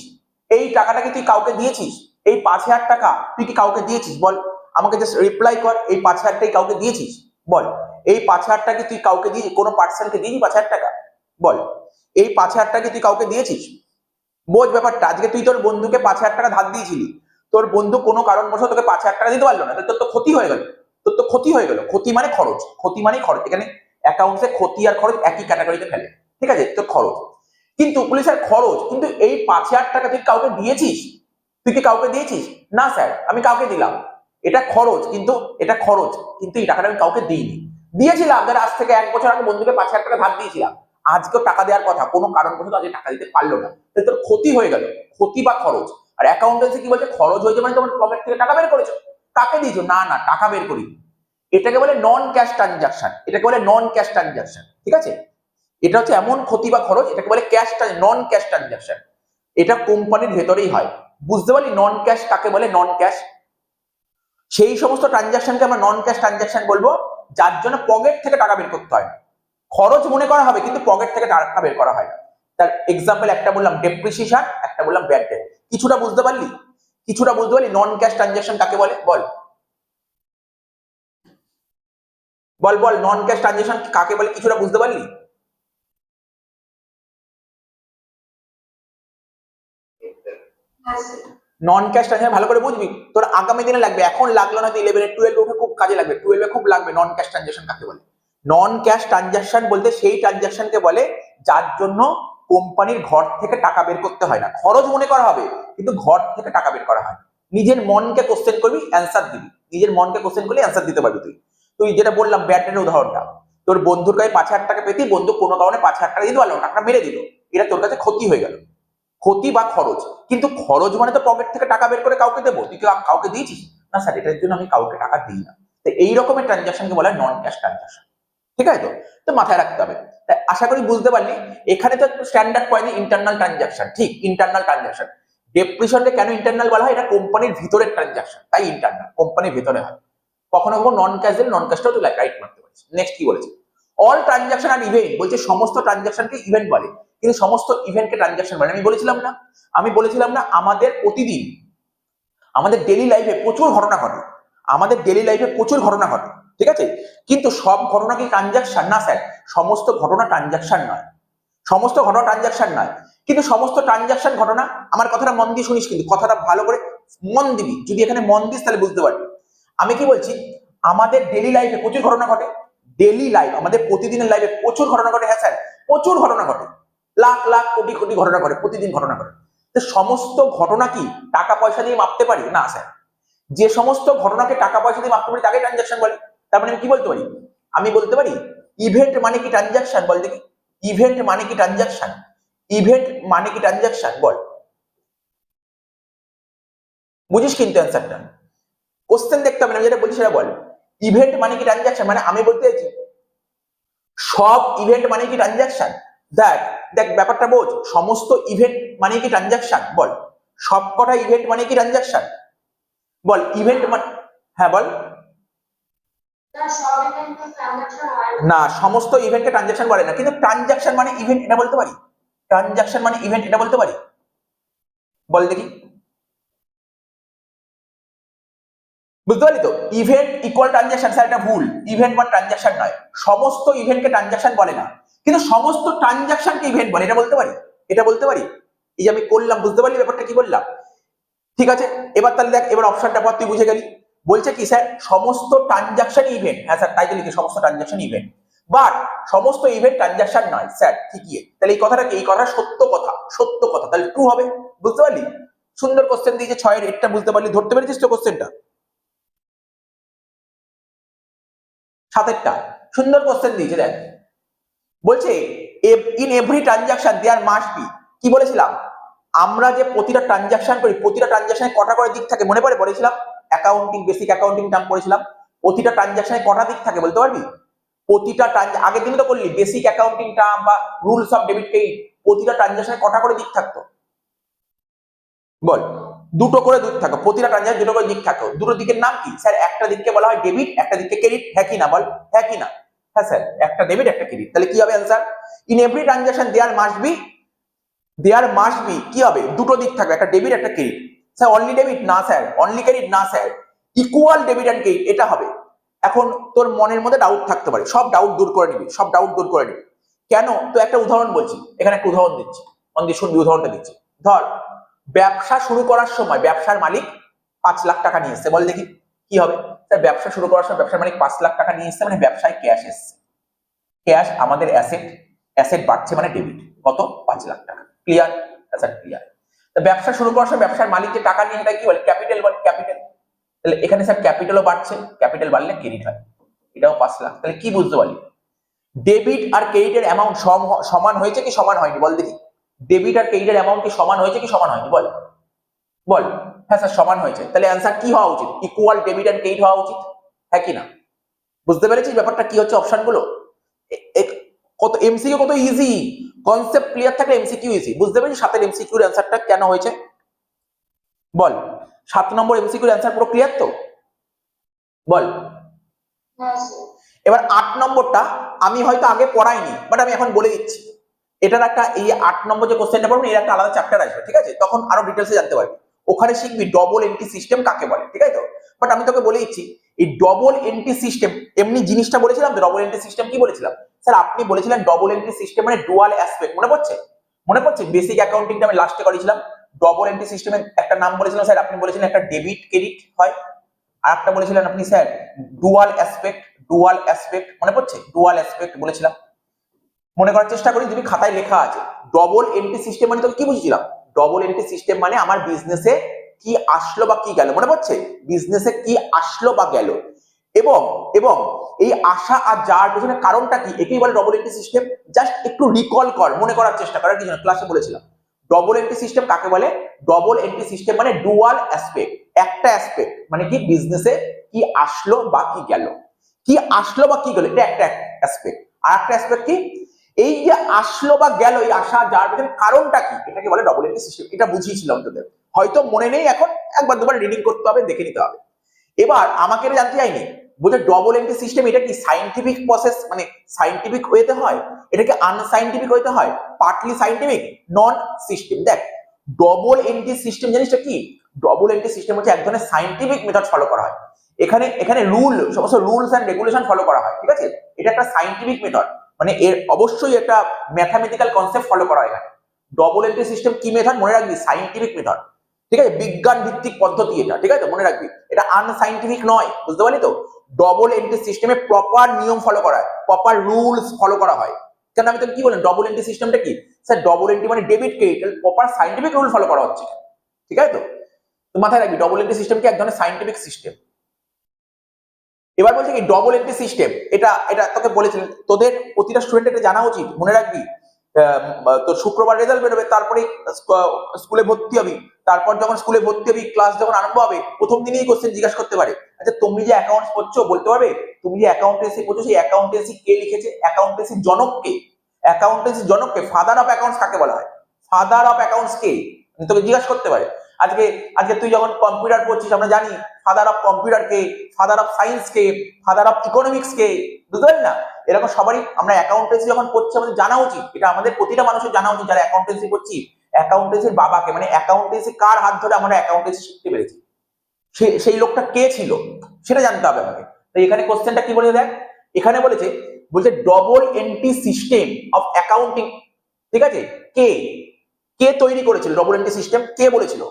A: এই টাকাটা কি তুই কাউকে দিয়েছিস? এই 5,000 টাকা তুই কি কাউকে দিয়েছিস? বল আমাকে, জাস্ট রিপ্লাই কর, এই 5,000 টাকা কাউকে দিয়েছিস? বল, এই 5,000 টাকা তুই কাউকে দিয়েছিস? কোনো পার্সনকে দিয়েছিস 5,000 টাকা? বল, এই 5,000 টাকা তুই কাউকে দিয়েছিস? বোঝ ব্যাপারটা। আজকে তুই তোর বন্ধুকে 5,000 টাকা ধার দিয়েছিলি, তোর বন্ধু কোনো কারণবশত তোকে 5,000 টাকা দিতে পারলো না, তোর তো ক্ষতি হয়ে গেল। তোর তো ক্ষতি হয়ে গেল। ক্ষতি মানে খরচ, ক্ষতি মানে খরচ। এখানে অ্যাকাউন্টসে ক্ষতি আর খরচ একই ক্যাটাগরিতে ফেলে, ঠিক আছে? তোর খরচ। কিন্তু বলি স্যার খরচ, কিন্তু এই 5,000 টাকা তুই কাউকে দিয়েছিস? তুই কি কাউকে দিয়েছিস? না স্যার, আমি কাউকে দিলাম। এটা খরচ, কিন্তু এটা খরচ, কিন্তু এই টাকাটা আমি কাউকে দিইনি। দিয়েছিলাম, যারা আজ থেকে 1 বছর আগে বন্ধুকে 5,000 টাকা ধার দিয়েছিলাম, আজকেও টাকা দেওয়ার কথা, কোনো কারণবশত আজকে টাকা দিতে পারলো না, তাহলে তোর ক্ষতি হয়ে গেল। ক্ষতি বা খরচ। আর অ্যাকাউন্টেন্সি কি বলছে? খরচ হয়েছে মানে তোমার পকেট থেকে টাকা বের করেছো। কাকে দিয়েছো? না না, টাকা বের করি। এটাকে বলে নন ক্যাশ ট্রানজাকশন, এটাকে বলে নন ক্যাশ ট্রানজাকশন, ঠিক আছে? এটা হচ্ছে এমন ক্ষতি বা খরচ, এটাকে বলে ক্যাশ, নন ক্যাশ ট্রানজাকশন। এটা কোম্পানির ভেতরেই হয়। বুঝতে পারলি নন ক্যাশ কাকে বলে? নন ক্যাশ সেই সমস্ত ট্রানজাকশনকে আমরা নন ক্যাশ ট্রানজাকশন বলবো, যার জন্য পকেট থেকে টাকা বের করতে হয় না। খরচ মনে করা হবে, কিন্তু পকেট থেকে টাকা বের করা হয় না। তার এক্সাম্পল একটা বললাম ডেপ্রিসিয়েশন, একটা বললাম ব্যাড ডেট। কিছুটা বুঝতে পারলি? কিছুটা বুঝতে পারলি নন ক্যাশ ট্রানজাকশন কাকে বলে? বল বল বল, নন ক্যাশ ট্রানজাকশন কাকে বলে? কিছুটা বুঝতে পারলি? নন ক্যাশ ট্রানজাকশন ভালো করে বুঝবি, তোর আগামী দিনে লাগবে। এখন লাগলো না, 11 12 উঠে খুব কাজে লাগবে, 12 খুব লাগবে। নন ক্যাশ ট্রানজাকশন কাকে বলে? নন ক্যাশ ট্রানজাকশন বলতে সেই ট্রানজাকশনকে বলে যার জন্য কোম্পানির ঘর থেকে টাকা বের করতে হয় না। খরচ মনে করা হবে, কিন্তু ঘর থেকে টাকা বের করা হয়। নিজের মনকে কোশ্চেন করবি, অ্যান্সার দিবি। নিজের মনকে কোশ্চেন করলে অ্যান্সার দিতে পারবি। তুই তুই যেটা বললাম ব্যাটের উদাহরণটা, তোর বন্ধুর কাছে 5,000 টাকা পেতি, বন্ধু কোনো কারণে 5,000 টাকা দিতে পারলো না, টাকা মেরে দিল, এটা তোর কাছে ক্ষতি হয়ে গেল। ক্ষতি বা খরচ। কিন্তু খরচ মানে তো পকেট থেকে টাকা বের করে কাউকে দেবো। তুই কাউকে দিয়েছিস? না স্যার, এটার জন্য আমি কাউকে টাকা দিই না। তো এই রকমের ট্রানজাকশনকে বলা হয় নন ক্যাশ ট্রানজাকশন, ঠিক আছে? তো তো মাথায় রাখতে হবে। তাই আশা করি বুঝতে পারলি। এখানে তো স্ট্যান্ডার্ড পয়েন্ট ইন্টারনাল ট্রানজাকশন, ঠিক ইন্টারনাল ট্রানজাকশন। ডেপ্রিসিয়েশনকে কেন ইন্টারনাল বলা হয়? এটা কোম্পানির ভিতরের ট্রানজাকশন, তাই ইন্টারনাল, কোম্পানির ভিতরে হয়। কখনো কখনো নন ক্যাশ দিলে নন ক্যাশটাও তুই রাইট মারতে পারিস। নেক্সট কি বলেছে? অল ট্রানজাকশন আর ইভেন্ট, বলছে সমস্ত ট্রানজাকশনকে ইভেন্ট বলে, কিন্তু সমস্ত ইভেন্টকে ট্রানজাকশন বলে। আমি বলেছিলাম না আমাদের প্রতিদিন, আমাদের ডেইলি লাইফে প্রচুর ঘটনা ঘটে, আমাদের ডেইলি লাইফে প্রচুর ঘটনা ঘটে, ঠিক আছে? কিন্তু সব ঘটনা কি ট্রানজাকশন? না স্যার, সমস্ত ঘটনা ট্রানজাকশন নয়, সমস্ত ঘটনা ট্রানজাকশন নয়। কিন্তু সমস্ত ট্রানজাকশন ঘটনা, আমার কথাটা মন দিয়ে শুনিস, কিন্তু কথাটা ভালো করে মন দিবি। যদি এখানে মন দিস তাহলে বুঝতে পারবি আমি কি বলছি। আমাদের ডেইলি লাইফে প্রচুর ঘটনা ঘটে, ডেইলি লাইফ, আমাদের প্রতিদিনের লাইফে প্রচুর ঘটনা ঘটে। হ্যাঁ স্যার, প্রচুর ঘটনা ঘটে, লাখ লাখ কোটি কোটি ঘটনা ঘটে, প্রতিদিন ঘটনা ঘটে। তো সমস্ত ঘটনা কি টাকা পয়সা দিয়ে মাপতে পারি? না স্যার। যে সমস্ত ঘটনাকে টাকা পয়সা দিয়ে মাপতে পারি তাকে ট্রানজাকশন বলে। তার মানে আমি কি বলতে পারি? আমি বলতে পারি ইভেন্ট মানে কি ট্রানজাকশন? বল দেখি, ইভেন্ট মানে কি ট্রানজাকশন? ইভেন্ট মানে কি ট্রানজাকশন? বল, বুঝিস কিন্তু অ্যান্সারটা। কোশ্চেন দেখতে হবে না, যেটা বলছি সেটা বল। ইভেন্ট মানে কি ট্রানজাকশন? মানে আমি বলতে চাইছি সব ইভেন্ট মানে কি ট্রানজাকশন? দেখ দেখ ব্যাপারটা বোঝ, সমস্ত ইভেন্ট মানে কি ট্রানজাকশন? বল, সব কটা ইভেন্ট মানে কি ট্রানজাকশন? বল ইভেন্ট মানে, হ্যাঁ বল। না, সমস্ত ইভেন্টকে ট্রানজাকশন বলে না, কিন্তু ট্রানজাকশন মানে ইভেন্ট এটা বলতে পারি। ট্রানজাকশন মানে ইভেন্ট এটা বলতে পারি। বল দেখি, বুঝতে পারলি তো? ইভেন্ট ইকুয়াল ট্রানজাকশন, স্যার এটা ভুল। ইভেন্ট বা ট্রানজাকশন নয়, সমস্ত ইভেন্টকে ট্রানজাকশন বলে না, কিন্তু সমস্ত ট্রানজাকশনকে ইভেন্ট বলে, এটা বলতে পারি। এটা বলতে পারি। এই যে আমি করলাম, বুঝতে পারলি ব্যাপারটা কি বললাম? ঠিক আছে, এবার তাহলে দেখ, এবার অপশনটা পর তুই বুঝে গেলি। বলছে কি স্যার, সমস্ত ট্রানজাকশন ইভেন্ট। হ্যাঁ স্যার, তাই তো লিখি সমস্ত ট্রানজাকশন ইভেন্ট, বাট সমস্ত ইভেন্ট ট্রানজাকশন নয়। স্যার ঠিকই। তাহলে এই কথাটা কি? এই কথা সত্য কথা, সত্য কথা, তাহলে ট্রু হবে। বুঝতে পারলি? সুন্দর কোশ্চেন দিয়েছে, 6 এর এটা বুঝতে পারলি? ধরতে পেরেছিস তো কোশ্চেনটা? 7 সুন্দর কোশ্চেন দিয়েছে দেখ। বলছে in every transaction there must be, কি বলেছিলাম আমরা যে প্রতিটা ট্রানজাকশন করি, প্রতিটা ট্রানজাকশনে কটা করে দিক থাকে? মনে পড়ে? পড়েছিলাম অ্যাকাউন্টিং, বেসিক অ্যাকাউন্টিং টার্ম পড়েছিলাম। প্রতিটা ট্রানজাকশনে কটা দিক থাকে বলতে পারবি? প্রতিটা আগের দিন তো করলি বেসিক অ্যাকাউন্টিং টার্ম বা রুলস অফ ডেবিট ক্রেডিট, প্রতিটা ট্রানজাকশনে কটা করে দিক থাকতো? বল, দুটো করে দিক থাকো, প্রতিটা ট্রানজাকশন দুটো করে দিক থাকো, দুটো দিকের নাম কি স্যার? একটা দিককে বলা হয় ডেবিট, একটা দিককে ক্রেডিট, হ্যাঁ কি না বল? হ্যাঁ কি না? হ্যাঁ স্যার, একটা ডেবিট একটা ক্রেডিট। তাহলে কি হবে answer? In every transaction there must be কি হবে? দুটো দিক থাকবে, একটা ডেবিট একটা ক্রেডিট। স্যার অনলি ডেবিট না স্যার, অনলি ক্রেডিট না sir, equal debit and credit এটা হবে। এখন তোর মনের মধ্যে ডাউট থাকতে পারে, সব ডাউট দূর করে নিবি, সব ডাউট দূর করে নিবি। কেন? তো একটা উদাহরণ বলছি, এখানে একটা উদাহরণ দিচ্ছি, মন দিয়ে শুনবি, উদাহরণটা দিচ্ছি। ধর, ব্যবসা শুরু করার সময় ব্যবসার মালিক 5 লাখ টাকা নিয়ে এসছে, বল দেখি কি হবে? স্যার ব্যবসা শুরু করার সময় ব্যবসার মালিক 5 লাখ টাকা নিয়ে এসছে, মানে ব্যবসায় ক্যাশ এসছে। ক্যাশ আমাদের অ্যাসেট, অ্যাসেট বাড়ছে মানে ডেবিট, কত? 5 লাখ টাকা। ক্লিয়ার? Sir clear. তো ব্যবসা শুরু করার সময় ব্যবসার মালিক যে টাকা নিয়ে, এটা কি বলে? ক্যাপিটাল বলে, ক্যাপিটাল। তাহলে এখানে স্যার ক্যাপিটালও বাড়ছে, ক্যাপিটাল বাড়লে ক্রেডিট হয়, এটাও 5 লাখ। তাহলে কি বুঝতে পারলি? ডেবিট আর ক্রেডিটের অ্যামাউন্ট সমান হয়েছে কি সমান হয়নি বল দেখি? ডেবিট আর ক্রেডিটের অ্যামাউন্ট কি সমান হয়েছে কি সমান হয়নি বল? বল। হ্যাঁ স্যার সমান হয়েছে। তাহলে অ্যান্সার কি হওয়া উচিত? ইকুয়াল ডেবিট এন্ড ক্রেডিট হওয়া উচিত, হ্যাঁ কি না? বুঝতে পেরেছিস ব্যাপারটা কি হচ্ছে? অপশন গুলো কত এমসিকিউ, কত ইজি, কনসেপ্ট ক্লিয়ার থাকলে এমসিকিউ ইজি। বুঝতে পেরেছিস 7 এমসিকিউর অ্যান্সারটা কেন হয়েছে? বল, 7 নম্বর এমসিকিউর অ্যান্সার পুরো ক্লিয়ার তো? বল। এবার 8 নম্বরটা আমি হয়তো আগে পড়াইনি, বাট আমি এখন বলে দিচ্ছি। এটার একটা, এই 8 নম্বর যে কোশ্চেনটা পড়বেন, এর একটা আলাদা চ্যাপ্টার আসবে, ঠিক আছে? তখন আরো ডিটেলসে জানতে পারবি। ওখানে শিখবি ডবল এন্ট্রি সিস্টেম কাকে বলে, ঠিক আছে তো? বাট আমি তোকে বলে দিচ্ছি, এই ডবল এন্ট্রি সিস্টেম, এমনি জিনিসটা বলেছিলাম তো, ডবল এন্ট্রি সিস্টেম কি বলেছিলাম স্যার? আপনি বলেছিলেন ডবল এন্ট্রি সিস্টেম মানে ডুয়াল অ্যাসপেক্ট, মনে পড়ছে? মনে পড়ছে বেসিক অ্যাকাউন্টিংটা আমি লাস্টে করেছিলাম। ডবল এন্ট্রি সিস্টেমের একটা নাম বলেছিলাম স্যার, আপনি বলেছিলেন একটা ডেবিট ক্রেডিট হয়, আর একটা বলেছিলেন আপনি sir dual aspect, dual aspect, মনে পড়ছে? ডুয়াল অ্যাসপেক্ট বলেছিলাম। মনে করার চেষ্টা করি, যদি খাতায় লেখা আছে ডবল এন্ট্রি সিস্টেম মানে তোকে কি বুঝছিলাম? ডবল এন্ট্রি সিস্টেম মানে আমার বিজনেসে কি আসলো বা কি গেল, মনে পড়ছে? বিজনেসে কি আসলো বা গেল, এবং এবং এই আসা আর যাওয়ার পেছনে কারণটা কি, একেই বলে ডবল এন্ট্রি সিস্টেম। জাস্ট একটু রিকল কর, মনে করার চেষ্টা করার কিছু না, ক্লাসে বলেছিলাম। ডবল এন্ট্রি সিস্টেম কাকে বলে? ডবল এন্ট্রি সিস্টেম মানে ডুয়াল অ্যাসপেক্ট, একটা অ্যাসপেক্ট মানে কি, বিজনেসে কি আসলো বা কি গেল, কি আসলো বা কি গেল, এটা একটা অ্যাসপেক্ট। আর একটা অ্যাসপেক্ট কি, এই যে আসলো বা গেল, এই আসা যাওয়ার পেছনে কারণটা কি, এটাকে বলে ডবল এন্ট্রি সিস্টেম। এটা বুঝিয়েছিলাম তোদের, হয়তো মনে নেই এখন, একবার দুবার রিডিং করতে হবে, দেখে নিতে হবে। এবার আমাকে এটা জানতে চাইনি, বলছে ডবল এন্ট্রি সিস্টেম এটা কি সাইন্টিফিক প্রসেস, মানে সাইন্টিফিক ওয়েতে হয়, এটাকে আনসাইন্টিফিক ওয়েতে হয়, পার্টলি সাইন্টিফিক, নন সিস্টেম। দেখ, ডবল এন্ট্রি সিস্টেম জিনিসটা কি? ডবল এন্ট্রি সিস্টেম হচ্ছে এক ধরনের সাইন্টিফিক মেথড ফলো করা হয়। এখানে এখানে সমস্ত রুলস এন্ড রেগুলেশন ফলো করা হয়, ঠিক আছে? এটা একটা সাইন্টিফিক মেথড, মানে এর অবশ্যই একটা ম্যাথামেটিক্যাল কনসেপ্ট ফলো করা হয় এখানে। ডবল এন্ট্রি সিস্টেম কি মেথড মনে রাখবি? সাইন্টিফিক মেথড, ঠিক আছে? বিজ্ঞান ভিত্তিক পদ্ধতি এটা, ঠিক আছে? মনে রাখবি, এটা আনসাইন্টিফিক নয়, বুঝতে পারলি তো? ডবল এন্ট্রি সিস্টেমে প্রপার নিয়ম ফলো করা হয়, প্রপার রুলস ফলো করা হয়। কেন আমি তোকে কি বললাম ডবল এন্ট্রি সিস্টেমটা কি? স্যার ডবল এন্ট্রি মানে debit credit, proper scientific rule follow করা হচ্ছে, ঠিক আছে তো? তো মাথায় রাখবি ডবল এন্ট্রি সিস্টেম কি এক ধরনের সাইন্টিফিক সিস্টেম। এবার বলছে কি ডবল এন্ট্রি সিস্টেম, এটা এটা তোকে বলেছিলেন, তোদের প্রতিটা স্টুডেন্ট এটা জানা উচিত, মনে রাখবি। তো শুক্রবার রেজাল্ট বেরোবে, তারপরে স্কুলে ভর্তি হবি, তারপর যখন স্কুলে ভর্তি হবি, ক্লাস যখন আরম্ভ হবে, প্রথম দিনেই কোশ্চেন জিজ্ঞাসা করতে পারে, আচ্ছা তুমি যে অ্যাকাউন্টস পড়ছো বলতে পারবে, তুমি যে অ্যাকাউন্টেন্সি পড়ছো, সেই অ্যাকাউন্টেন্সি কে লিখেছে, অ্যাকাউন্টেন্সির জনক কে, অ্যাকাউন্টেন্সির জনক কে, ফাদার অফ অ্যাকাউন্টস কাকে বলা হয়, ফাদার অফ অ্যাকাউন্টস কে, তোকে জিজ্ঞাসা করতে পারে। আজকে আজকে তুই যখন কম্পিউটার পড়ছিস, আমরা জানি ফাদার অফ কম্পিউটার কে, ফাদার অফ সায়েন্স কে, ফাদার অফ ইকোনমিক্স কে, বুঝতে পারলি না? এরকম সবারই আমরা অ্যাকাউন্টেন্সি যখন পড়ছি আমাদের জানা উচিত, এটা আমাদের প্রতিটা মানুষের জানা উচিত যারা অ্যাকাউন্টেন্সি পড়ছি, অ্যাকাউন্টেন্সির বাবাকে, মানে অ্যাকাউন্টেন্সি কার হাত ধরে আমরা অ্যাকাউন্টেন্সি শিখতে পেরেছি, সেই লোকটা কে ছিল সেটা জানতে হবে আমাকে। তো এখানে কোশ্চেনটা কি বলেছে দেখ, এখানে বলছে double entry system of accounting, ঠিক আছে? কে কে তৈরি করেছিল ডবল এন্ট্রি সিস্টেম, কে বলেছিল?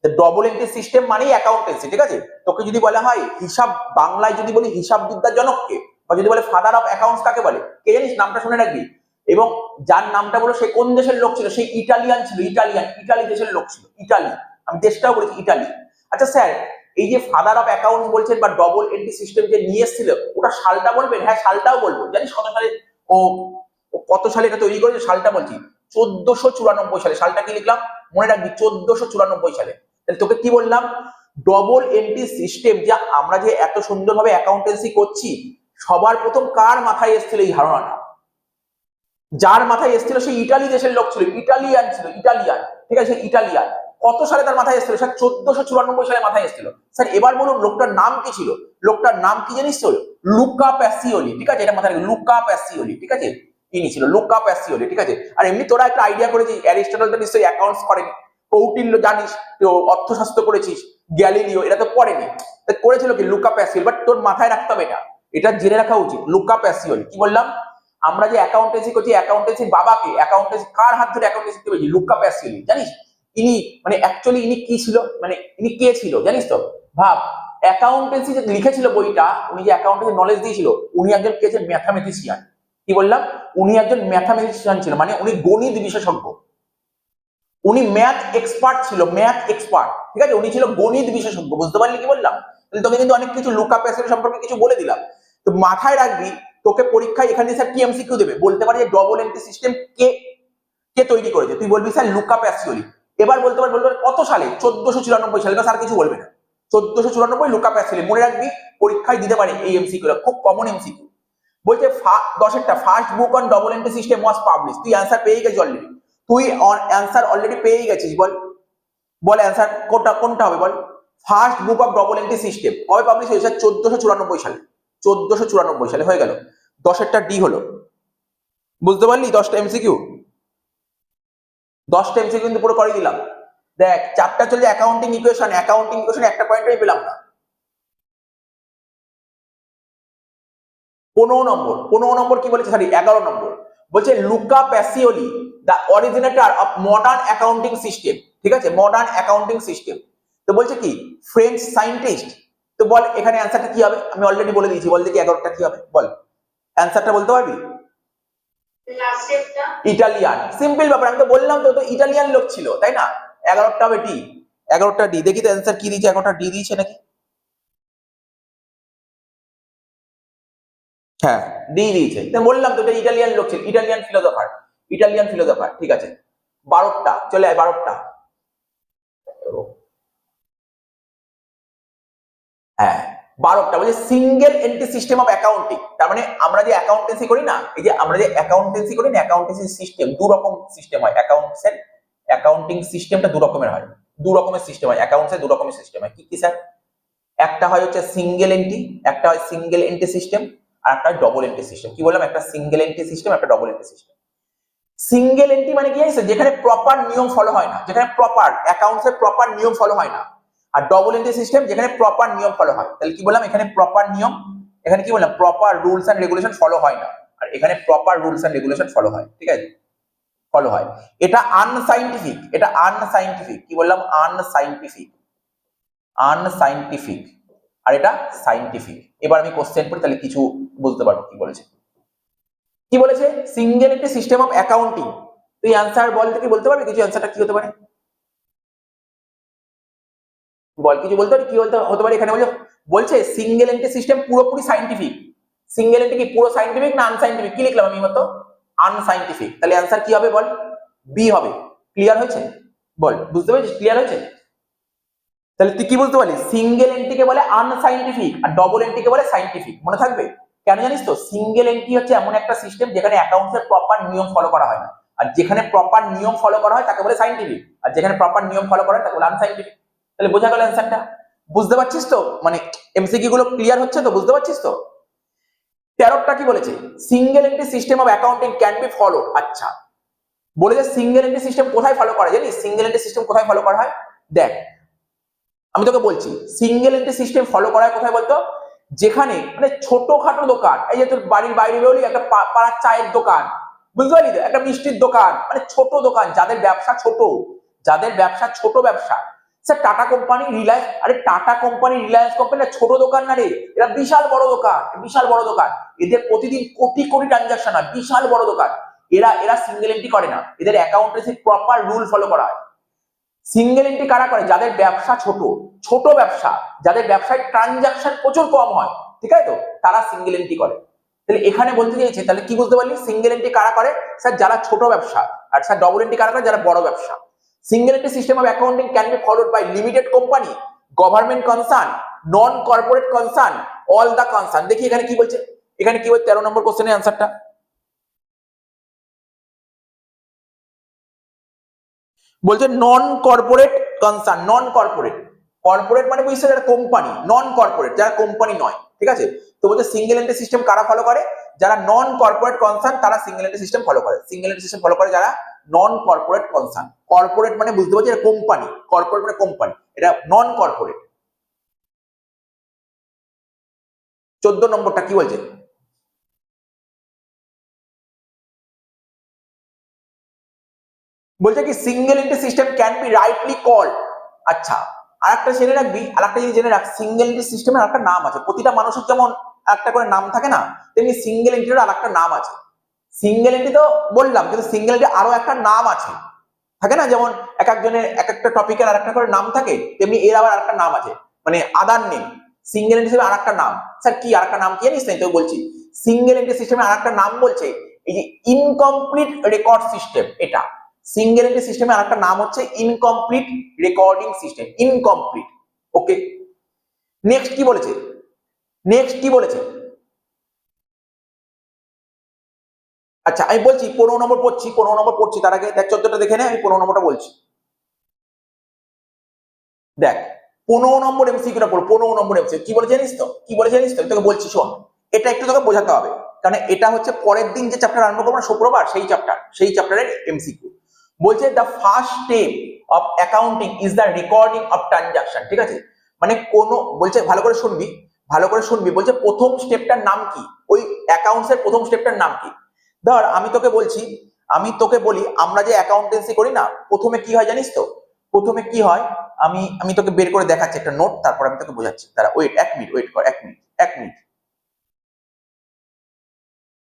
A: ডবল এন্ট্রি সিস্টেম মানেই অ্যাকাউন্টেন্সি, ঠিক আছে? তোকে যদি বলা হয় হিসাব, বাংলায় যদি বলি হিসাব বিদ্যার জনককে, বা যদি বলে ফাদার অফ অ্যাকাউন্টস কাকে বলে, কে জানিস? নামটা শুনে রাখবি। এবং যার নামটা বলো সে কোন দেশের লোক ছিল? সেই ইটালিয়ান ছিল, ইটালি দেশের লোক ছিল, ইটালি। আমি দেশটাও বলেছি ইটালি। আচ্ছা স্যার, এই যে ফাদার অফ অ্যাকাউন্টস বলছেন বা ডবল এন্ট্রি সিস্টেম যে নিয়ে এসেছিল, ওটা সালটা বলবেন? হ্যাঁ সালটাও বলবো। জানিস কত সালে ও কত সালে এটা তৈরি করেছে? সালটা বলছি 1494 সালে। সালটা কি লিখলাম মনে রাখবি? 1494 সালে। তাহলে তোকে কি বললাম? ডবল এন্ট্রি সিস্টেম, যা আমরা যে এত সুন্দরভাবে অ্যাকাউন্টেন্সি করছি, সবার প্রথম কার মাথায় এসেছিল এই ধারণাটা? যার মাথায় এসেছিল সেই ইটালি দেশের লোক ছিল, ইটালিয়ান ছিল, ইটালিয়ান, ঠিক আছে? ইটালিয়ান। কত সালে তার মাথায় এসেছিল? স্যার 1494 সালে মাথায় এসেছিল। স্যার এবার বলুন লোকটার নাম কি ছিল? লোকটার নাম কি জানিস তো? লুকা প্যাসিওলি, ঠিক আছে? এটা মাথায় রাখবে, লুকা প্যাসিওলি, ঠিক আছে? ইনি ছিল লুকা প্যাসিওলি, ঠিক আছে? আর এমনি তোরা একটা আইডিয়া করেছিস, অ্যারিস্টটল তো নিশ্চয়ই অ্যাকাউন্টস করেনি, কৌটিল্য জানিস, তো অর্থশাস্ত্র করেছিস, গ্যালিলিও এরা তো পড়েনি, তা করেছিল কি লুকা প্যাসিওলি। বাট তোর মাথায় রাখতে হবে এটা জেনে রাখা উচিত। লুকা প্যাসিওলি, কি বললাম? আমরা যে অ্যাকাউন্টেন্সি করছি, অ্যাকাউন্টেন্সির বাবাকে, অ্যাকাউন্টেন্সি কার হাত ধরে অ্যাকাউন্টেন্সি শিখতে পেরেছি? লুকা প্যাসিওলি, জানিস? ইনি মানে অ্যাকচুয়ালি ইনি কি ছিল, মানে ইনি কে ছিল জানিস তো? ভাব, অ্যাকাউন্টেন্সি যে লিখেছিল বইটা, উনি যে অ্যাকাউন্টেন্সি নলেজ দিয়েছিল, উনি একজন কে যে ম্যাথামেটিশিয়ান। কি বললাম? উনি একজন ম্যাথামেটিশিয়ান ছিল, মানে উনি গণিত বিশেষজ্ঞ, উনি ম্যাথ এক্সপার্ট ছিল, ম্যাথ এক্সপার্ট, ঠিক আছে? উনি ছিল গণিত বিশেষজ্ঞ। বুঝতে পারলি কি বললাম? তাহলে তোকে কিন্তু অনেক কিছু লুকা প্যাসিওলি সম্পর্কে কিছু বলে দিলাম। তো মাথায় রাখবি, তোকে পরীক্ষায় এখানে স্যার কি এমসিকিউ দেবে, বলতে পারে যে ডবল এন্ট্রি সিস্টেম কে কে তৈরি করেছে, তুই বলবি স্যার লুকা প্যাসিওলি। এবার বলতে পারে কত সালে? 1494 সালে। স্যার কিছু বলবে না, 1494 লুকা প্যাসিওলি। মনে রাখবি, পরীক্ষায় দিতে পারে এই এমসিকিউ, খুব কমন এমসিকিউ। বলছে 10 first book on double entry system was publish. তুই অ্যান্সার পেয়ে গেছিস অলরেডি, তুই অ্যান্সার অলরেডি পেয়ে গেছিস। বল বল অ্যান্সার কোনটা হবে বল? First book of double entry system কবে পাবলিশ হয়েছে? 1494 সালে। 1494 সালে হয়ে গেল। 10এরটা ডি হলো। বুঝতে পারলি? 10টা এমসিকিউ, 10টা এমসিকিউ কিন্তু পুরো করে দিলাম। দেখ, চারটা চলছে অ্যাকাউন্টিং ইকুয়েশন, অ্যাকাউন্টিং ইকুয়েশন একটা পয়েন্টই পেলাম না। 15 নম্বর কি বলেছে? সরি 11 নম্বর বলছে Luca Pacioli the originator of modern accounting system, ঠিক আছে? Modern accounting system. তো বলছে কি ফ্রেঞ্চ সায়েন্টিস্ট। তো বল এখানে অ্যান্সারটা কি হবে? আমি অলরেডি বলে দিয়েছি, বল দেখি 11টা কি হবে, বল অ্যান্সারটা বলতে পারবি? ইটালিয়ান। সিম্পল ব্যাপার, আমি তো বললাম তো ইটালিয়ান লোক ছিল, তাই না? 11টা হবে ডি, 11টা ডি। দেখি তো অ্যান্সার কি দিয়েছে, 11টা ডি দিয়েছে নাকি? হ্যাঁ, ডি দিয়েছে। বললাম তো এটা ইটালিয়ান লোক ছিল, ইটালিয়ান ফিলোসফার, ইটালিয়ান ফিলোসফার, ঠিক আছে? 12টা চলে আয়, 12টা। হ্যাঁ, 12টা বলছে single entry system of accounting. তার মানে আমরা যে অ্যাকাউন্টেন্সি করি না, এই যে আমরা যে অ্যাকাউন্টেন্সি করি না, অ্যাকাউন্টেন্সি সিস্টেম দু রকম সিস্টেম হয়। অ্যাকাউন্টিং সিস্টেমটা দু রকমের হয়, দু রকমের সিস্টেম হয় অ্যাকাউন্টসে, দু রকমের সিস্টেম হয়। কি কি স্যার? একটা হয় হচ্ছে সিঙ্গেল এন্ট্রি, একটা হয় সিঙ্গেল এন্ট্রি সিস্টেম, আর একটা ডবল এন্ট্রি সিস্টেম। কি বললাম? একটা সিঙ্গেল এন্ট্রি সিস্টেম, একটা double entry system. Single entry মানে কি জানিস? যেখানে প্রপার নিয়ম ফলো হয় না, যেখানে প্রপার অ্যাকাউন্টসের প্রপার নিয়ম ফলো হয় না। আর ডবল এন্ট্রি সিস্টেম যেখানে প্রপার নিয়ম ফলো হয়। তাহলে কি বললাম? এখানে প্রপার নিয়ম, এখানে কি বললাম? Proper rules and regulation follow হয় না, আর এখানে proper rules and regulation follow হয়, ঠিক আছে? ফলো হয়। এটা আনসাইন্টিফিক, এটা আনসাইন্টিফিক। কি বললাম? Unscientific, unscientific. আর এটা সাইন্টিফিক। এবার আমি কোশ্চেন পড়ি, তাহলে কিছু বুঝতে পারবো কি বলেছে। কি বলেছে? সিঙ্গেল একটি সিস্টেম অফ অ্যাকাউন্টিং। তুই অ্যান্সার বল, কি বলতে পারবি কিছু? অ্যান্সারটা কি হতে পারে বল, কিছু বলতে পারি? কি হতে পারে এখানে? বলছে সিঙ্গেল এন্ট্রি সিস্টেম পুরোপুরি সাইন্টিফিক। সিঙ্গেল এন্ট্রি কি পুরো সাইন্টিফিক না আনসাইন্টিফিক? কি লিখলাম আমি মতো? আনসাইন্টিফিক। তাহলে অ্যান্সার কি হবে বল? বি হবে। ক্লিয়ার হয়েছে? বল, বুঝতে পেরেছিস? ক্লিয়ার হয়েছে? তাহলে তুই কি বুঝতে পারলি? সিঙ্গেল এন্ট্রিকে বলে আনসাইন্টিফিক, আর ডবল এন্ট্রিকে বলে সাইন্টিফিক। মনে থাকবে? কেন জানিস তো? সিঙ্গেল এন্ট্রি হচ্ছে এমন একটা সিস্টেম যেখানে অ্যাকাউন্টসের প্রপার নিয়ম ফলো করা হয় না, আর যেখানে প্রপার নিয়ম ফলো করা হয় তাকে বলে সাইন্টিফিক, আর যেখানে প্রপার নিয়ম ফলো করা হয় তাকে বলে আনসাইন্টিফিক। তাহলে বোঝা গেল অ্যান্সারটা? বুঝতে পারছিস তো? মানে এমসিকিউ গুলো ক্লিয়ার হচ্ছে তো? বুঝতে পারছিস তো? 13টা কি বলেছে? Single entry system of accounting can B follow. আচ্ছা, বলেছে সিঙ্গেল এন্ট্রি সিস্টেম কোথায় ফলো করা জানিস? সিঙ্গেল এন্ট্রি সিস্টেম কোথায় ফলো করা হয়? দেখ, আমি তোকে বলছি সিঙ্গেল এন্ট্রি সিস্টেম ফলো করা হয় কোথায় বলতো? যেখানে মানে ছোটখাটো দোকান, এই যে তোর বাড়ির বাইরে বেরোলি একটা পাড়ার চায়ের দোকান, বুঝতে পারলি তো? একটা মিষ্টির দোকান, মানে ছোট দোকান, যাদের ব্যবসা ছোট, যাদের ব্যবসা ছোট ব্যবসা। স্যার টাটা কোম্পানি, রিলায়েন্স, আরে টাটা কোম্পানি, রিলায়েন্স কোম্পানি ছোট দোকান না রে, এরা বিশাল বড় দোকান, বিশাল বড় দোকান। এদের প্রতিদিন কোটি কোটি ট্রানজাকশন হয়, বিশাল বড় দোকান। এরা এরা সিঙ্গেল এন্ট্রি করে না, এদের অ্যাকাউন্টেন্সি প্রপার রুল ফলো করা হয়। সিঙ্গেল এন্ট্রি কারা করে? যাদের ব্যবসা ছোট, ছোট ব্যবসা, যাদের ব্যবসায় ট্রানজাকশন প্রচুর কম হয়, ঠিক আছে? তো তারা সিঙ্গেল এন্ট্রি করে। তাহলে এখানে বলতে চাইছে, তাহলে কি বুঝতে পারলি? সিঙ্গেল এন্ট্রি কারা করে? স্যার যারা ছোট ব্যবসা। আর স্যার ডবল এন্ট্রি কারা করে? যারা বড় ব্যবসা। Single entry system of accounting can be followed by limited company, government concern, non corporate concern, all the concern. দেখি এখানে কি বলছে, এখানে কি বলছে? 13 নম্বর কোশ্চেনের অ্যান্সারটা বলছে নন corporate concern, non corporate. Corporate মানে বুঝছো যারা কোম্পানি, নন কর্পোরেট যারা কোম্পানি নয়, ঠিক আছে? তো বলছে সিঙ্গেল এন্ট্রি সিস্টেম কারা ফলো করে? যারা নন কর্পোরেট কনসার্ন তারা সিঙ্গেল এন্ট্রি সিস্টেম ফলো করে। সিঙ্গেল এন্ট্রি সিস্টেম ফলো করে যারা নন কর্পোরেট কনসার্ন। কর্পোরেট মানে বুঝতে পারছি এটা কোম্পানি, কর্পোরেট মানে কোম্পানি, এটা নন কর্পোরেট। 14 নম্বরটা কি বলছে? বলছে কি single entry system can be rightly called. আচ্ছা, আরেকটা জেনে রাখবি, আরেকটা জিনিস জেনে রাখ, সিঙ্গেল এন্ট্রি সিস্টেমের একটা নাম আছে। প্রতিটা মানুষের যেমন একটা করে নাম থাকে না, তেমনি সিঙ্গেল এন্ট্রির আরেকটা নাম আছে। সিঙ্গেল এন্ট্রি তো বললাম, কিন্তু সিঙ্গেল এন্ট্রি আরো একটা নাম আছে, থাকে না? যেমন এক একজনের এক একটা টপিকের আরেকটা করে নাম থাকে, তেমনি এর আবার আরেকটা নাম আছে, মানে আদার নেম। সিঙ্গেল এন্ট্রি সিস্টেমের আরেকটা নাম, স্যার কি আরেকটা নাম কি জানিস? তো বলছি, সিঙ্গেল এন্ট্রি সিস্টেমের আরেকটা নাম বলছে এই যে ইনকমপ্লিট রেকর্ড সিস্টেম। এটা সিঙ্গেল এন্ট্রি সিস্টেমের আরেকটা নাম হচ্ছে ইনকমপ্লিট রেকর্ডিং সিস্টেম, ইনকমপ্লিট। ওকে, নেক্সট কি বলেছে? নেক্সট কি বলেছে? আচ্ছা আমি বলছি 15 নম্বর পড়ছি, 15 নম্বর পড়ছি, তার আগে দেখ 14টা দেখে নে, আমি 15 নম্বরটা বলছি। দেখ 15 নম্বর এমসিকিউটা পড়, 15 নম্বর এমসিকিউ কি বলে জানিস তো? কি বলে জানিস তো? আমি তোকে বলছি শোন, এটা একটু তোকে বোঝাতে হবে, কারণ এটা হচ্ছে পরের দিন যে চ্যাপ্টার আরম্ভ করবো না শুক্রবার, সেই চ্যাপ্টারের এমসিকিউ। বলছে the first step of accounting is the recording of transaction. ঠিক আছে, মানে কোন বলছে, ভালো করে শুনবি, ভালো করে শুনবি। বলছে প্রথম স্টেপটার নাম কি, ওই অ্যাকাউন্টস এর প্রথম স্টেপটার নাম কি? ধর আমি তোকে বলছি, আমি তোকে বলি, আমরা যে অ্যাকাউন্টেন্সি করি না, প্রথমে কি হয় জানিস তো? প্রথমে কি হয়, আমি আমি তোকে বের করে দেখাচ্ছি একটা নোট, তারপর আমি তোকে বোঝাচ্ছি। তারা ওয়েট, 1 মিনিট ওয়েট কর, 1 মিনিট 1 মিনিট।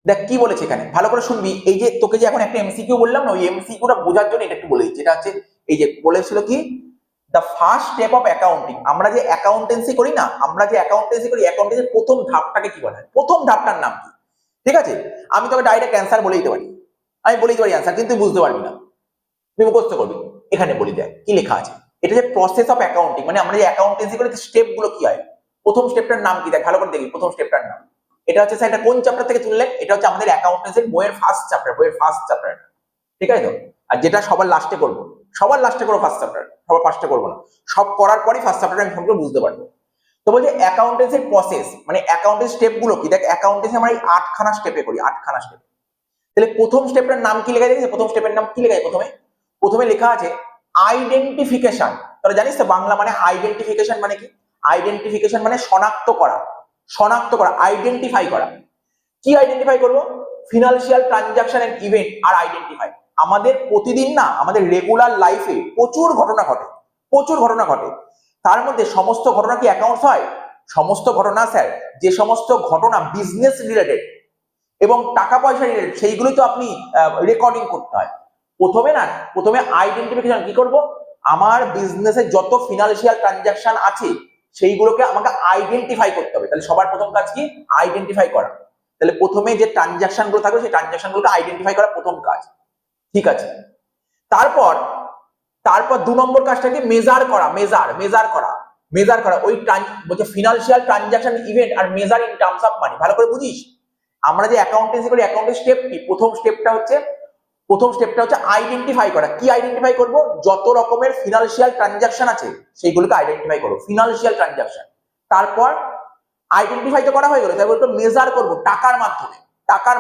A: দেখ কি বলেছে এখানে, ভালো করে শুনবি। এই যে তোকে যে এখন একটা এমসিকিউ বললাম না, ওই এমসিকিউটা বোঝার জন্য এটা একটু বলে দিচ্ছি। এটা হচ্ছে এই যে বলেছিল কি, the first step of accounting. আমরা যে অ্যাকাউন্টেন্সি করি না, আমরা যে অ্যাকাউন্টেন্সি করি, অ্যাকাউন্টেন্সির প্রথম ধাপটাকে কি বলা হয়? প্রথম ধাপটার নাম কি? ঠিক আছে, আমি তোকে ডাইরেক্ট অ্যান্সার বলে দিতে পারি, আমি বলে দিতে পারি অ্যান্সার, কিন্তু তুই বুঝতে পারবি না, তুই মুখস্থ করবি। এখানে বলি দেখ কি লেখা আছে। এটা যে প্রসেস অফ অ্যাকাউন্টিং, মানে আমরা যে অ্যাকাউন্টেন্সি করি স্টেপ গুলো কি হয়, প্রথম স্টেপটার নাম কি? দেখ ভালো করে দেখবি প্রথম স্টেপটার নাম। এটা হচ্ছে স্যার, এটা কোন চ্যাপ্টার থেকে তুললেন? এটা হচ্ছে আমাদের অ্যাকাউন্টেন্সির বইয়ের ফার্স্ট চ্যাপ্টার, বইয়ের ফার্স্ট চ্যাপ্টার। ঠিক আছে তো? আর যেটা সবার লাস্টে করবো, সবার লাস্টে করবো ফার্স্ট চ্যাপ্টার, সবার ফার্স্টে করবো না, সব করার পরই ফার্স্ট চ্যাপ্টার আমি সবগুলো বুঝতে পারবো। তো বলছে অ্যাকাউন্টেন্সির প্রসেস, মানে অ্যাকাউন্টেন্সি স্টেপ গুলো কি? দেখ অ্যাকাউন্টেন্সি আমরা এই 8খানা স্টেপে করি, 8খানা স্টেপ। তাহলে প্রথম স্টেপটার নাম কি লেখা আছে? প্রথম স্টেপের নাম কি লেখা আছে? প্রথমে লেখা আছে আইডেন্টিফিকেশন। তোরা জানিস তো বাংলা মানে আইডেন্টিফিকেশন মানে কি? আইডেন্টিফিকেশন মানে শনাক্ত করা, শনাক্ত করা, আইডেন্টিফাই করা। কি আইডেন্টিফাই করব? Financial transaction and event are identify. আমাদের প্রতিদিন না, আমাদের রেগুলার লাইফে প্রচুর ঘটনা ঘটে, প্রচুর ঘটনা ঘটে। তার মধ্যে সমস্ত ঘটনা কি অ্যাকাউন্টস হয়? সমস্ত ঘটনা স্যার, যে সমস্ত ঘটনা বিজনেস রিলেটেড এবং টাকা পয়সা রিলেটেড, সেইগুলোই তো আপনি রেকর্ডিং করতে হয়। প্রথমে আইডেন্টিফিকেশন কি করব? আমার বিজনেসে যত ফিনান্সিয়াল ট্রানজাকশন আছে সেইগুলোকে আমাকে আইডেন্টিফাই করতে হবে। তাহলে সবার প্রথম কাজ কি? আইডেন্টিফাই করা। তাহলে প্রথমে যে ট্রানজাকশন গুলো থাকবে সেই ট্রানজাকশন গুলোকে আইডেন্টিফাই করা প্রথম কাজ। ঠিক আছে, তারপর 2 নম্বর কাজটা কি? মেজার করা, মেজার করা ওই বলছে financial transaction event are measure in terms of money. ভালো করে বুঝিস, আমরা যে অ্যাকাউন্টেন্সি করি, অ্যাকাউন্টেন্সি স্টেপ কি? প্রথম স্টেপটা হচ্ছে আইডেন্টিফাই করা। কি আইডেন্টিফাই করব? যত রকমের ফিনান্সিয়াল ট্রানজাকশন আছে সেইগুলোকে আইডেন্টিফাই করব, ফিনান্সিয়াল ট্রানজাকশন। তারপর আইডেন্টিফাই তো করা হয়ে গেল, তারপর মেজার করব টাকার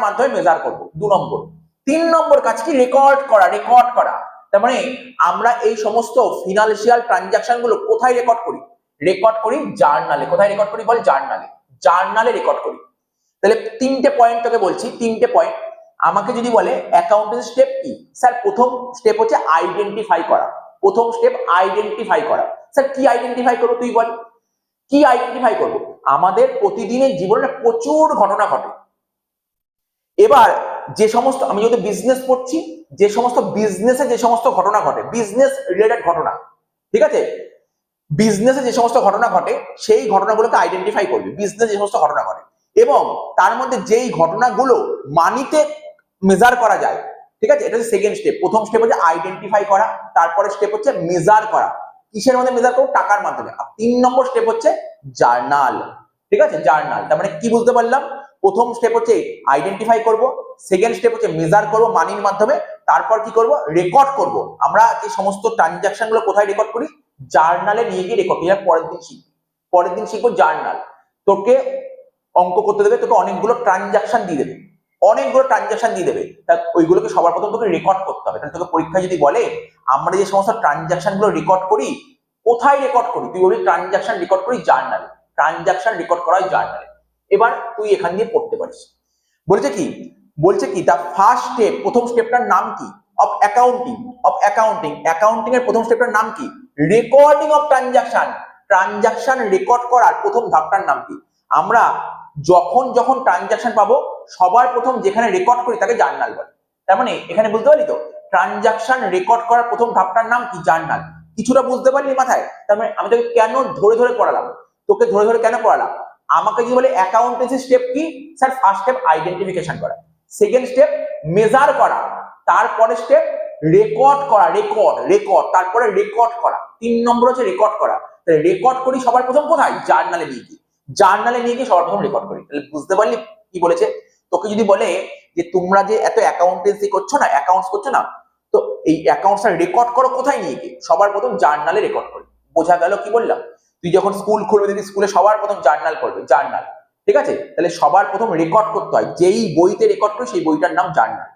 A: মাধ্যমে মেজার করব। 2 নম্বর। 3 নম্বর কাজ কি? রেকর্ড করা। তার মানে আমরা এই সমস্ত ফিনান্সিয়াল ট্রানজাকশন গুলো কোথায় রেকর্ড করি? জার্নালে। কোথায় রেকর্ড করি বল? জার্নালে রেকর্ড করি। তাহলে 3টে পয়েন্ট তোকে বলছি, 3টে পয়েন্ট। আমাকে যদি বলে অ্যাকাউন্টেন্সি স্টেপ কি, স্যার প্রথম স্টেপ হচ্ছে আইডেন্টিফাই করা। প্রথম স্টেপ আইডেন্টিফাই করা। স্যার কি আইডেন্টিফাই করবো তুই বল? কি আইডেন্টিফাই করব? আমাদের প্রতিদিনের জীবনে প্রচুর ঘটনা ঘটে। এবার যে সমস্ত, আমি যদি বিজনেস পড়ছি, যে সমস্ত বিজনেসে যে সমস্ত ঘটনা ঘটে, বিজনেস রিলেটেড ঘটনা, ঠিক আছে, বিজনেসে যে সমস্ত ঘটনা ঘটে সেই ঘটনাগুলোকে আইডেন্টিফাই করবি, বিজনেস যে সমস্ত ঘটনা ঘটে, এবং তার মধ্যে যেই ঘটনাগুলো মানিতে মেজার করা যায়। ঠিক আছে, এটা হচ্ছে সেকেন্ড স্টেপ। প্রথম স্টেপ হচ্ছে আইডেন্টিফাই করা, তারপরে স্টেপ হচ্ছে মেজার করা। কিসের মধ্যে মেজার করব? টাকার মাধ্যমে। আর 3 নম্বর স্টেপ হচ্ছে জার্নাল। ঠিক আছে, জার্নাল। তার মানে কি বুঝতে পারলাম? প্রথম স্টেপ হচ্ছে আইডেন্টিফাই করব, সেকেন্ড স্টেপ হচ্ছে মেজার করব মানির মাধ্যমে, তারপর কি করব, রেকর্ড করব। আমরা যে সমস্ত ট্রানজাকশন গুলো কোথায় রেকর্ড করি, জার্নালে নিয়ে গিয়ে রেকর্ড করি। পরের দিন শিখবো জার্নাল। তোকে অঙ্ক করতে দেবে, তোকে অনেকগুলো ট্রানজাকশন দিয়ে দেবে, তা ওইগুলোকে সবার প্রথম তোকে রেকর্ড করতে হবে। তাহলে তোকে পরীক্ষা যদি বলে আমরা যে সমস্ত ট্রানজাকশন গুলো রেকর্ড করি, কোথায় রেকর্ড করি, তুই বলবি ট্রানজাকশন রেকর্ড করি জার্নালে। ট্রানজাকশন রেকর্ড করা হয় জার্নালে। এবার তুই এখান দিয়ে পড়তে পারিস। বলছে কি দা ফার্স্ট স্টেপ, প্রথম স্টেপটার নাম কি, অফ অ্যাকাউন্টিং অ্যাকাউন্টিং এর প্রথম স্টেপটার নাম কি, রেকর্ডিং অফ ট্রানজাকশন রেকর্ড করার প্রথম ধাপটার নাম কি। আমরা যখন ট্রানজাকশন পাবো সবার প্রথম যেখানে রেকর্ড করি তাকে জার্নাল বলে। তার মানে এখানে বুঝতে পারলি তো, ট্রানজাকশন রেকর্ড করার প্রথম ধাপটার নাম কি, জার্নাল। কিছুটা বুঝতে পারলি মাথায়? তার মানে আমি তোকে কেন ধরে পড়ালাম, কেন পড়ালাম? আমাকে যদি বলে অ্যাকাউন্টেন্সি স্টেপ কি, স্যার ফার্স্ট স্টেপ আইডেন্টিফিকেশন করা, সেকেন্ড স্টেপ মেজার করা, তারপরে স্টেপ রেকর্ড করা, রেকর্ড তারপরে রেকর্ড করা, 3 নম্বর হচ্ছে রেকর্ড করা। তাহলে রেকর্ড করি সবার প্রথম কোথায়, জার্নালে নিয়ে গিয়ে সবার প্রথম রেকর্ড করি। তাহলে বুঝতে পারলি কি বলেছে? তোকে যদি বলে যে তোমরা যে এত অ্যাকাউন্টেন্সি করছো না, অ্যাকাউন্টস করছো না, তো এই অ্যাকাউন্টসটা রেকর্ড করো কোথায় নিয়ে গিয়ে, সবার প্রথম জার্নালে রেকর্ড করি। বোঝা গেল কি বললাম? তুই যখন স্কুল খুলবে দেখবি স্কুলে সবার প্রথম জার্নাল করবে, জার্নাল। ঠিক আছে, তাহলে সবার প্রথম রেকর্ড করতে হয়, যেই বইতে রেকর্ড করি সেই বইটার নাম জার্নাল।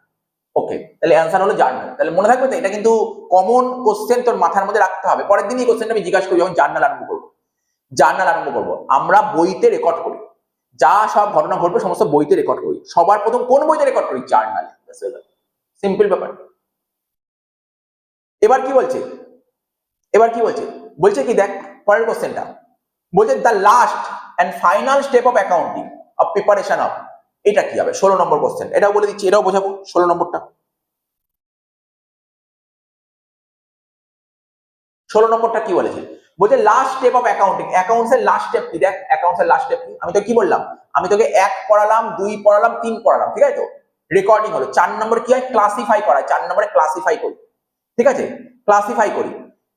A: ওকে, তাহলে অ্যান্সার হলো জার্নাল। তাহলে মনে থাকবে তো, এটা কিন্তু কমন কোশ্চেন, তোর মাথার মধ্যে রাখতে হবে। পরের দিন এই কোশ্চেনটা আমি জিজ্ঞাসা করি যখন জার্নাল আরম্ভ করবো। আমরা বইতে রেকর্ড করি, যা সব ঘটনা ঘটবে সমস্ত বইতে রেকর্ড করি। সবার প্রথম কোন বইতে রেকর্ড করি, জার্নালে। সিম্পল ব্যাপার। এবার কি বলছে, বলছে কি দেখ পরের কোশ্চেনটা, বলছে the last and final step of accounting of preparation of, এটা কি হবে? 16 নম্বর কোশ্চেন। এটাও বলে দিচ্ছি, এটাও বোঝাবো। 16 নম্বরটা, 16 নম্বরটা কি বলেছে? বলছে last step of accounting, accounts এর লাস্ট স্টেপ কি? দেখ অ্যাকাউন্টস এর লাস্ট স্টেপ কি, আমি তো কি বললাম, আমি তোকে 1 পড়ালাম, 2 পড়ালাম, 3 পড়ালাম, ঠিক আছে তো? রেকর্ডিং হলো। 4 নম্বর কি হয়, ক্লাসিফাই করা। 4 নম্বরে ক্লাসিফাই করি, ঠিক আছে, ক্লাসিফাই করি।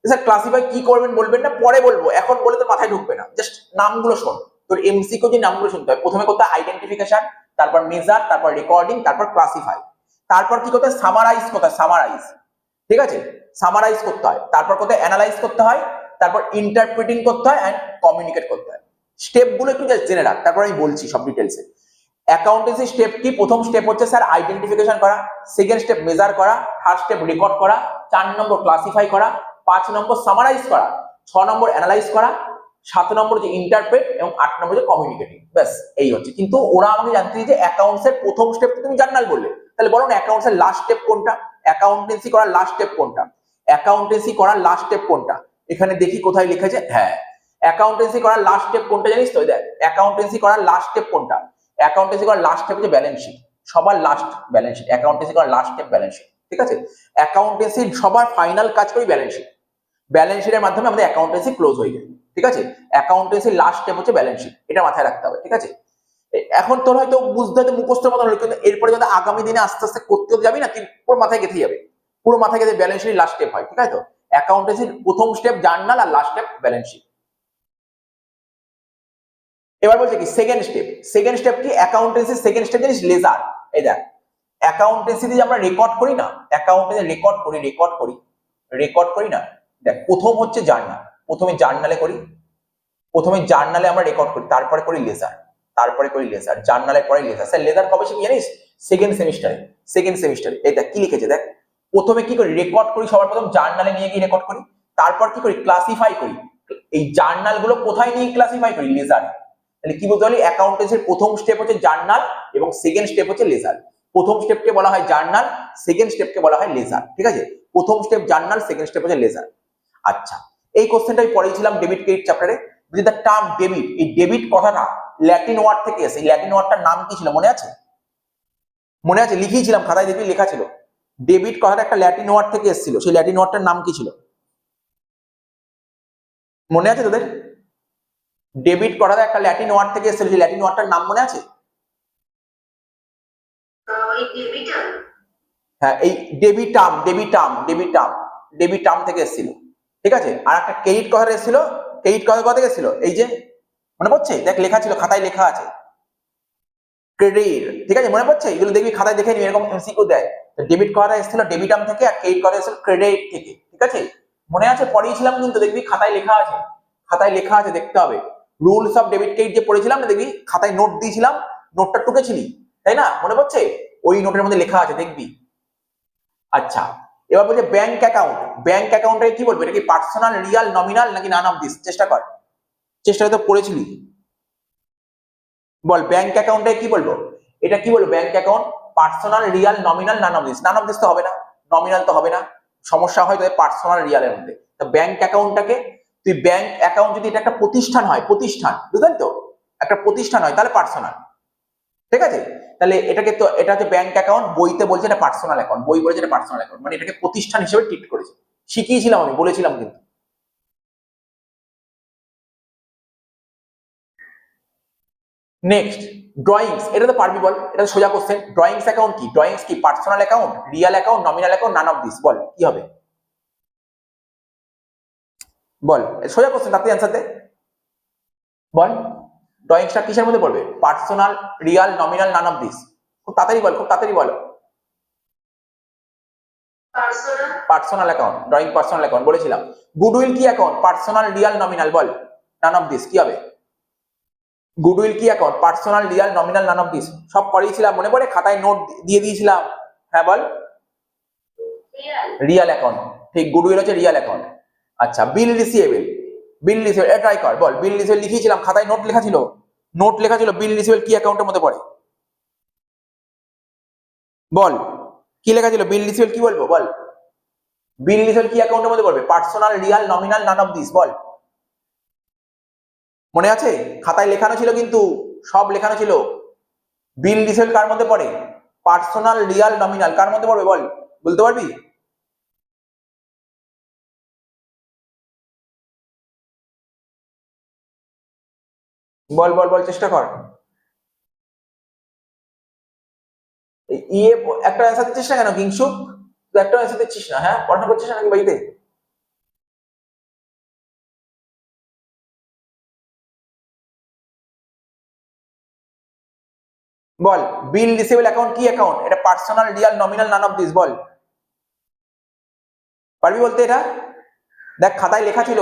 A: স্যার ক্লাসিফাই কি করবেন বলবেন না, পরে বলবো, এখন বলে তো মাথায় ঢুকবে না। জাস্ট নামগুলো শোন, তোর এমসিকিউ যে নামগুলো শুনতে হয়। প্রথমে করতে হয় আইডেন্টিফিকেশন, তারপর মেজার, তারপর রেকর্ডিং, তারপর ক্লাসিফাই। তারপর কি করতে হয়, সামারাইজ, ঠিক আছে, সামারাইজ করতে হয়। তারপর কোথায় অ্যানালাইজ করতে হয়, তারপর ইন্টারপ্রিটিং করতে হয়, এন্ড কমিউনিকেট করতে হয়। স্টেপগুলো একটু জাস্ট জেনে রাখ, তারপর আমি বলছি সব ডিটেলসে। অ্যাকাউন্টেন্সি স্টেপ কি? প্রথম স্টেপ হচ্ছে স্যার আইডেন্টিফিকেশন করা, সেকেন্ড স্টেপ মেজার করা, থার্ড স্টেপ রেকর্ড করা, 4 নম্বর ক্লাসিফাই করা, 5 নম্বর সামারাইজ করা, 6 নম্বর অ্যানালাইজ করা, 7 নম্বর যে ইন্টারপ্রেট, এবং 8 নম্বর যে কমিউনিকেটিং। ব্যাস এই হচ্ছে। কিন্তু ওরা আমাকে জানতে যে অ্যাকাউন্টস এর প্রথম স্টেপ তুমি জার্নাল বললে, তাহলে বলো না অ্যাকাউন্টস এর লাস্ট স্টেপ কোনটা, অ্যাকাউন্টেন্সি করার লাস্ট স্টেপ কোনটা, এখানে দেখি কোথায় লিখেছে। হ্যাঁ, অ্যাকাউন্টেন্সি করার লাস্ট স্টেপ কোনটা জানিস তো? দেখ অ্যাকাউন্টেন্সি করার লাস্ট স্টেপ কোনটা, অ্যাকাউন্টেন্সি করার লাস্ট স্টেপ হচ্ছে ব্যালেন্স শিট। সবার লাস্ট ব্যালেন্স শিট, অ্যাকাউন্টেন্সি করার লাস্ট স্টেপ ব্যালেন্স শিট, ঠিক আছে। অ্যাকাউন্টেন্সি সবার ফাইনাল কাজ করি ব্যালেন্স শিটের মাধ্যমে আমাদের অ্যাকাউন্টেন্সি ক্লোজ হয়ে যায়, ঠিক আছে। অ্যাকাউন্টেন্সি লাস্ট স্টেপ হচ্ছে ব্যালেন্স শিট, এটা মাথায় রাখতে হবে, ঠিক আছে। এখন তোর হয়তো বুঝতে হয়তো মুখস্থের মতো হলো, কিন্তু এরপরে যদি আগামী দিনে আস্তে আস্তে করতে যাবি না, তুই পুরো মাথায় গেঁথে যাবে, পুরো মাথায় গেঁথে ব্যালেন্স শিট লাস্ট স্টেপ হয়, ঠিক আছে তো। অ্যাকাউন্টেন্সির প্রথম স্টেপ জার্নাল আর লাস্ট স্টেপ ব্যালেন্স শিট। এবার বলছে কি সেকেন্ড স্টেপ কি, অ্যাকাউন্টেন্সির সেকেন্ড স্টেপ জানিস, লেজার। এই দেখ অ্যাকাউন্টেন্সিতে যে আমরা রেকর্ড করি না, অ্যাকাউন্টেন্সি রেকর্ড করি না, দেখ প্রথম হচ্ছে জার্নাল, প্রথমে জার্নালে আমরা রেকর্ড করি, তারপরে করি লেজার, জার্নালের পরে লেজার। স্যার লেজার কবে শিখি জানিস? সেকেন্ড সেমিস্টারে। এই দেখ কি লিখেছে, দেখ প্রথমে কি করি, রেকর্ড করি, সবার প্রথম জার্নালে নিয়ে গিয়ে রেকর্ড করি, তারপর কি করি, ক্লাসিফাই করি। এই জার্নাল গুলো কোথায় নিয়ে ক্লাসিফাই করি, লেজারে। তাহলে কি বলতে পারি, অ্যাকাউন্টেন্সির প্রথম স্টেপ হচ্ছে জার্নাল এবং সেকেন্ড স্টেপ হচ্ছে লেজার। প্রথম স্টেপকে বলা হয় জার্নাল, সেকেন্ড স্টেপকে বলা হয় লেজার, ঠিক আছে। প্রথম স্টেপ জার্নাল, সেকেন্ড স্টেপ হচ্ছে লেজার। আচ্ছা, এই কোশ্চেনটা আমি পড়েছিলাম ডেবিট ক্রেডিট চ্যাপ্টারে। বুঝলি দ্য টার্ম ডেবিট, এই ডেবিট কথাটা ল্যাটিন ওয়ার্ড থেকে এসে, এই ল্যাটিন ওয়ার্ডটার নাম কি ছিল মনে আছে? লিখিয়েছিলাম খাতায়, দেখবি লেখা ছিল। ডেবিট কথাটা একটা ল্যাটিন ওয়ার্ড থেকে এসেছিল, সেই ল্যাটিন ওয়ার্ডটার নাম কি ছিল মনে আছে তোদের? ডেবিট কথাটা একটা ল্যাটিন ওয়ার্ড থেকে এসেছিল, সেই ল্যাটিন ওয়ার্ডটার নাম মনে আছে? হ্যাঁ, এই ডেবিটাম থেকে এসেছিল, ঠিক আছে। আর একটা ক্রেডিট কথা এসেছিল, ক্রেডিট কথা থেকে এসেছিল, এই যে মনে পড়ছে, দেখ লেখা ছিল, খাতায় লেখা আছে ক্রেডিট, ঠিক আছে, মনে পড়ছে? এগুলো দেখবি খাতায় দেখে নিবি, এরকম এমসিকিউ দেয়। ডেবিট কথা এসেছিল ডেবিটাম থেকে, আর ক্রেডিট কথা এসেছিল ক্রেডিট থেকে, ঠিক আছে? মনে আছে, পড়িয়েছিলাম কিন্তু, দেখবি খাতায় লেখা আছে, খাতায় লেখা আছে, দেখতে হবে। রুলস অফ ডেবিট ক্রেডিট যে পড়েছিলাম না, দেখবি খাতায় নোট দিয়েছিলাম, নোটটা টুকেছিলি, তাই না? মনে পড়ছে? ওই নোটের মধ্যে লেখা আছে, দেখবি। আচ্ছা, এবার বলছে ব্যাংক অ্যাকাউন্ট। ব্যাংক অ্যাকাউন্টে কি বলবো? এটা কি পার্সোনাল, রিয়াল, নমিনাল নাকি নান অফ দিস? চেষ্টা কর, চেষ্টা তো পড়েছিলি। বল ব্যাংক অ্যাকাউন্টে কি বলবো? এটা কি বলবো? Bank account personal, real, nominal, none of this. Naan of this তো হবে না, নমিনাল তো হবে না, সমস্যা হয় তাদের পার্সোনাল রিয়ালের মধ্যে। তো ব্যাংক অ্যাকাউন্টটাকে তুই, ব্যাংক অ্যাকাউন্ট যদি এটা একটা প্রতিষ্ঠান হয়, প্রতিষ্ঠান, বুঝলেন তো, একটা প্রতিষ্ঠান হয়, তাহলে পার্সোনাল, ঠিক আছে? তাহলে এটাকে তো, এটা হচ্ছে ব্যাংক অ্যাকাউন্ট, বইতে বলছে এটা পার্সোনাল অ্যাকাউন্ট, বই বলেছে এটা পার্সোনাল অ্যাকাউন্ট, মানে এটাকে প্রতিষ্ঠান হিসেবে ট্রিট করেছে। শিখিয়েছিলাম আমি, বলেছিলাম কিন্তু। Next, drawings. এটা তো পারবি, বল, এটা সোজা কোশ্চেন। ড্রয়িংস অ্যাকাউন্ট কি? ড্রয়িংস কি personal account, real account, nominal account, none of this? বল কি হবে? বল, সোজা কোশ্চেন, তাতে অ্যান্সার দে। বল, ড্রয়িংসটা কিসের মধ্যে পড়বে? Personal, real, nominal, none of this? খুব তাড়াতাড়ি বল, খুব তাড়াতাড়ি বল। Personal account, drawing personal account বলেছিলাম। গুডউইল কি অ্যাকাউন্ট? Personal, real, nominal? বল, নান অফ দিস কি হবে? গুডউইল কি account? Personal, real, nominal, none of this? সব করিয়েছিলাম, মনে পড়ে? খাতায় নোট দিয়ে দিয়েছিলাম। হ্যাঁ বল, রিয়াল অ্যাকাউন্ট, ঠিক, গুডউইল হচ্ছে রিয়াল অ্যাকাউন্ট। আচ্ছা, বিল রিসিভেবল। বিল রিসিভেবল, এটা ট্রাই কর, বল। বিল রিসিভেবল লিখিয়েছিলাম, খাতায় নোট লেখা ছিল, নোট লেখা ছিল। বিল রিসিভেবল কি অ্যাকাউন্টের মধ্যে পড়ে? বল, কি লেখা ছিল? বিল রিসিভেবল কি বলবো? বল, বিল রিসিভেবল কি অ্যাকাউন্টের মধ্যে পড়বে? Personal, real, nominal, none of this? বল, মনে আছে? খাতায় লেখানো ছিল কিন্তু, সব লেখানো ছিল। বিল রিসিভেবল কার মধ্যে পড়ে? পার্সোনাল, রিয়াল, নমিনাল, কার মধ্যে পড়বে? বল, বলতে পারবি? বল বল বল, চেষ্টা কর। ইয়ে, একটা অ্যান্সার দিচ্ছিস না কেন কিংসু? তুই একটা অ্যান্সার দিচ্ছিস না, হ্যাঁ? পড়াশোনা করছিস না নাকি বাড়িতে? বল, বিল রিসিভেবল অ্যাকাউন্ট কি অ্যাকাউন্ট? এটা personal, real, nominal, none of this? বল, পারবি বলতে এটা? দেখ খাতায় লেখা ছিল,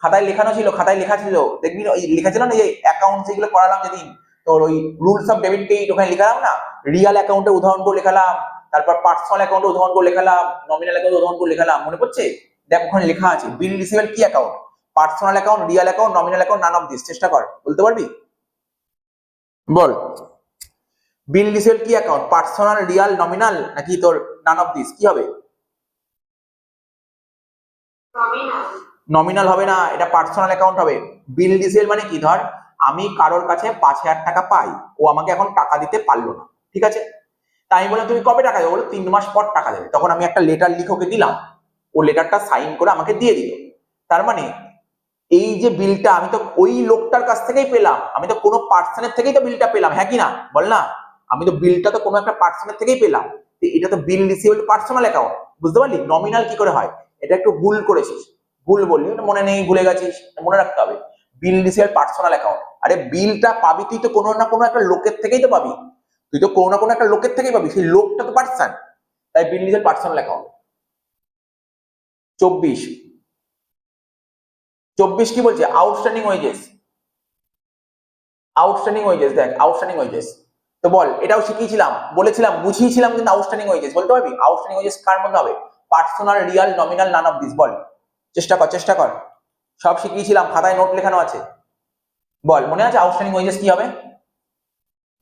A: খাতায় লেখানো ছিল, খাতায় লেখা ছিল, দেখবি ওই লেখা ছিল না, যে অ্যাকাউন্ট যেগুলো করালাম যেদিন, তোর ওই রুলস অফ ডেবিট ক্রেডিট, ওখানে লিখালাম না, রিয়াল অ্যাকাউন্টের উদাহরণ করে লেখালাম, তারপর পার্সোনাল অ্যাকাউন্টের উদাহরণ করে লেখালাম, নমিনাল অ্যাকাউন্টের উদাহরণ করে লেখালাম, মনে পড়ছে? দেখ ওখানে লেখা আছে বিল রিসিভেবল কি account? Personal account, real account, nominal account, none of this? চেষ্টা কর, বলতে পারবি? বল, বিল রিসিভেবল কি অ্যাকাউন্ট? পার্সোনাল, রিয়াল, নমিনাল নাকি তোর নান অফ দিস? কি হবে? নমিনাল হবে না, এটা পার্সোনাল অ্যাকাউন্ট হবে। বিল রিসিভেবল মানে কি? ধর আমি কারোর কাছে 5,000 টাকা পাই, ও আমাকে এখন টাকা দিতে পারলো না, ঠিক আছে? তাই আমি বললাম তুমি কবে টাকা দেবে? বলো 3 মাস পর টাকা দেবে। তখন আমি একটা লেটার লিখে ওকে দিলাম, ও লেটারটা সাইন করে আমাকে দিয়ে দিল। তার মানে এই যে বিলটা আমি তো ওই লোকটার কাছ থেকেই পেলাম, আমি তো কোনো পার্সনের থেকেই তো বিলটা পেলাম, হ্যাঁ কি না? বল না, আমি তো বিলটা তো কোনো একটা পার্সনের থেকেই পেলাম। এটা তো বিল রিসিভেবল পার্সোনাল অ্যাকাউন্ট, বুঝতে পারলি? নমিনাল কি করে হয়? এটা একটু ভুল করেছিস, ভুল বললি, ওটা মনে নেই, ভুলে গেছিস, মনে রাখতে হবে। বিল রিসিভেবল পার্সোনাল অ্যাকাউন্ট, আরে বিলটা পাবি তুই তো কোনো না কোনো একটা লোকের থেকেই তো পাবি, তুই তো কোনো না কোনো একটা লোকের থেকেই পাবি, সেই লোকটা তো পার্সন, তাই বিল রিসিভেবল পার্সোনাল অ্যাকাউন্ট। 24, 24 কি বলছে? আউটস্ট্যান্ডিং ওয়েজেস, আউটস্ট্যান্ডিং ওয়েজেস, দেখ আউটস্ট্যান্ডিং ওয়েজেস। তো বল, এটাও শিখিয়েছিলাম, বলেছিলাম, বুঝিয়েছিলাম কিন্তু, আউটস্ট্যান্ডিং ওয়েজেস বলতে পারবি? আউটস্ট্যান্ডিং ওয়েজেস কার মধ্যে হবে? Personal, real, nominal, none of this? বল, চেষ্টা কর, চেষ্টা কর, সব শিখিয়েছিলাম, খাতায় নোট লেখানো আছে। বল, মনে আছে আউটস্ট্যান্ডিং ওয়েজেস কি হবে?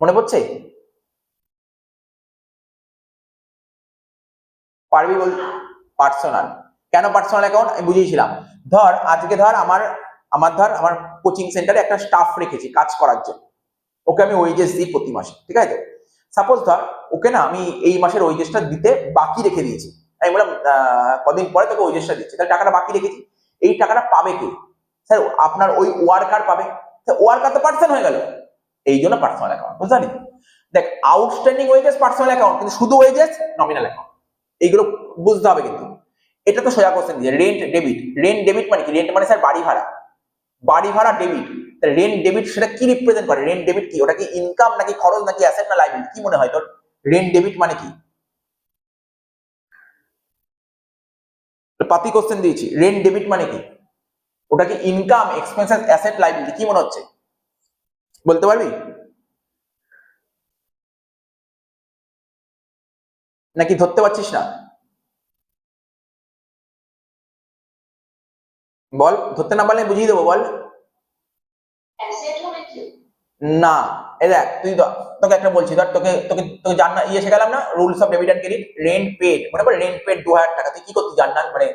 A: মনে পড়ছে? পারবি বল? পার্সোনাল। কেন পার্সোনাল অ্যাকাউন্ট? আমি বুঝিয়েছিলাম। ধর আজকে ধর আমার আমার কোচিং সেন্টারে একটা স্টাফ রেখেছি কাজ করার জন্য, ওকে আমি ওয়েজেস দিই প্রতি মাসে, ঠিক আছে? সাপোজ ধর ওকে না আমি এই মাসের ওয়েজেসটা দিতে বাকি রেখে দিয়েছি, আমি বললাম কদিন পরে তোকে ওয়েজেসটা দিচ্ছি, তাহলে টাকাটা বাকি রেখেছি, এই টাকাটা পাবে কে? স্যার আপনার ওই ওয়ার্কার পাবে। ওয়ার্কার তো পার্সন হয়ে গেল, এই জন্য পার্সোনাল অ্যাকাউন্ট, বুঝলি? দেখ আউটস্ট্যান্ডিং ওয়েজেস পার্সোনাল অ্যাকাউন্ট, কিন্তু শুধু ওয়েজেস নমিনাল অ্যাকাউন্ট, এইগুলো বুঝতে হবে কিন্তু। এটা তো সোজা কোশ্চেন দিয়ে, রেন্ট ডেবিট। রেন্ট ডেবিট মানে কি? রেন্ট মানে স্যার বাড়ি ভাড়া, বাড়ি ভাড়া ডেবিট। রেন্ট ডেবিট সেটা কি রিপ্রেজেন্ট করে? রেন্ট ডেবিট কি? ওটা কি ইনকাম নাকি খরচ নাকি অ্যাসেট না লাইবিলিটি? কি মনে হয় তোর? রেন্ট ডেবিট মানে কি? পাতি কোশ্চেন দিয়েছি। রেন্ট ডেবিট মানে কি? ওটা কি ইনকাম, এক্সপেন্সেস, অ্যাসেট, লাইবিলিটি? কি মনে হচ্ছে, বলতে পারবি নাকি ধরতে পারছিস না? বল, ধরতে না পারলে বুঝিয়ে দেবো, বল। না, এই দেখ তুই তোকে একটা বলছি, ধর তোকে তোকে তোকে জানা ইয়ে শেখালাম না, rules of debit and credit. Rent paid, মনে পড়ে? রেন্ট পেড 2000 টাকা, তুই কি করতি জানাল, মানে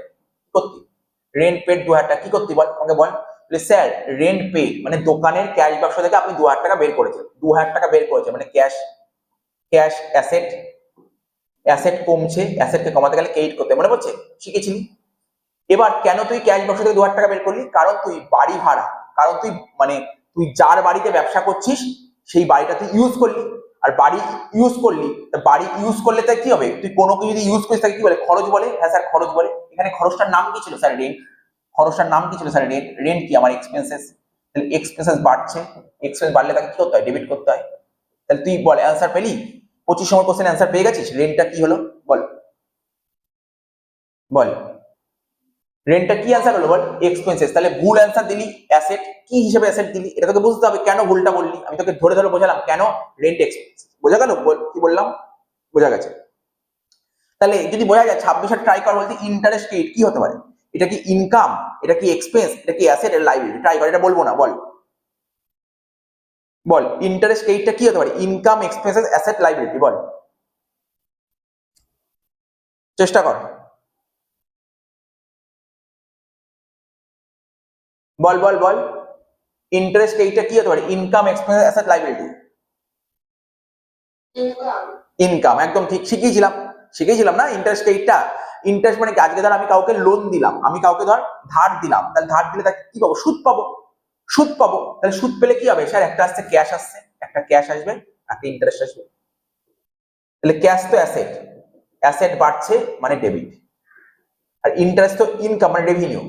A: কি করতি? রেন্ট পেড 2000 টাকা কি করতি বল আমাকে, বল। স্যার রেন্ট পেড মানে দোকানের ক্যাশ বাক্স থেকে আপনি 2000 টাকা বের করেছেন, 2000 টাকা বের করেছে মানে ক্যাশ, ক্যাশ অ্যাসেট, অ্যাসেট কমছে, অ্যাসেটকে কমাতে গেলে ক্রেডিট করতে, মনে পড়ছে? শিখেছিলি। এবার কেন তুই ক্যাশ বাক্স থেকে 2000 টাকা বের করলি? কারণ তুই বাড়ি ভাড়া, কারণ তুই মানে তুই যার বাড়িতে ব্যবসা করছিস সেই বাড়িটা তুই ইউজ করলি, আর বাড়ি ইউজ করলি, বাড়ি ইউজ করলে তাই কি হবে? তুই কোনো কিছু যদি ইউজ করিস তাকে কি বলে? খরচ বলে। হ্যাঁ স্যার খরচ বলে। এখানে খরচটার নাম কি ছিল স্যার? রেন্ট। খরচটার নাম কি ছিল স্যার? রেন্ট। রেন্ট কি? আমার এক্সপেন্সেস। তাহলে এক্সপেন্সেস বাড়ছে, এক্সপেন্স বাড়লে তাকে কি করতে হয়? ডেবিট করতে হয়। তাহলে তুই বল, অ্যান্সার পেলি? 25 নম্বর কোশ্চেন অ্যান্সার পেয়ে গেছিস। রেন্টটা কি হলো বল, বল। রেন্টটা কি অ্যান্সার হলো বল? এক্সপেন্সেস। তাহলে ভুল অ্যান্সার দিলি। অ্যাসেট কি হিসেবে অ্যাসেট দিলি? এটা তোকে বুঝতে হবে কেন ভুলটা বললি। আমি তোকে ধরে ধরে বোঝালাম কেন রেন্ট এক্সপেন্স। বোঝা গেল কি বললাম? বোঝা গেছে। তাহলে যদি বোঝা যায় 26 ট্রাই কর বলতে ইন্টারেস্ট রেট কি হতে পারে? এটা কি ইনকাম, এটা কি এক্সপেন্স, এটা কি অ্যাসেট, এর লাইবিলিটি? ট্রাই কর, এটা বলবো না, বল। বল ইন্টারেস্ট রেটটা কি হতে পারে? Income, expenses, asset, liability? বল, চেষ্টা কর, বল বল বল। ইন্টারেস্ট রেটটা কি হতে পারে? Income, expenses, asset, liability? Income, একদম ঠিক। শিখিয়েছিলাম না ইন্টারেস্ট রেটটা। ইন্টারেস্ট মানে কি? আজকে ধর আমি কাউকে লোন দিলাম, আমি কাউকে ধর ধার দিলাম, তাহলে ধার দিলে তাকে কি পাবো? সুদ পাবো। সুদ পাবো, তাহলে সুদ পেলে কি হবে স্যার? একটা আসছে ক্যাশ, আসছে একটা ক্যাশ আসবে, একটা ইন্টারেস্ট আসবে। তাহলে ক্যাশ তো অ্যাসেট, অ্যাসেট বাড়ছে মানে ডেবিট, আর ইন্টারেস্ট তো ইনকাম মানে রেভিনিউ,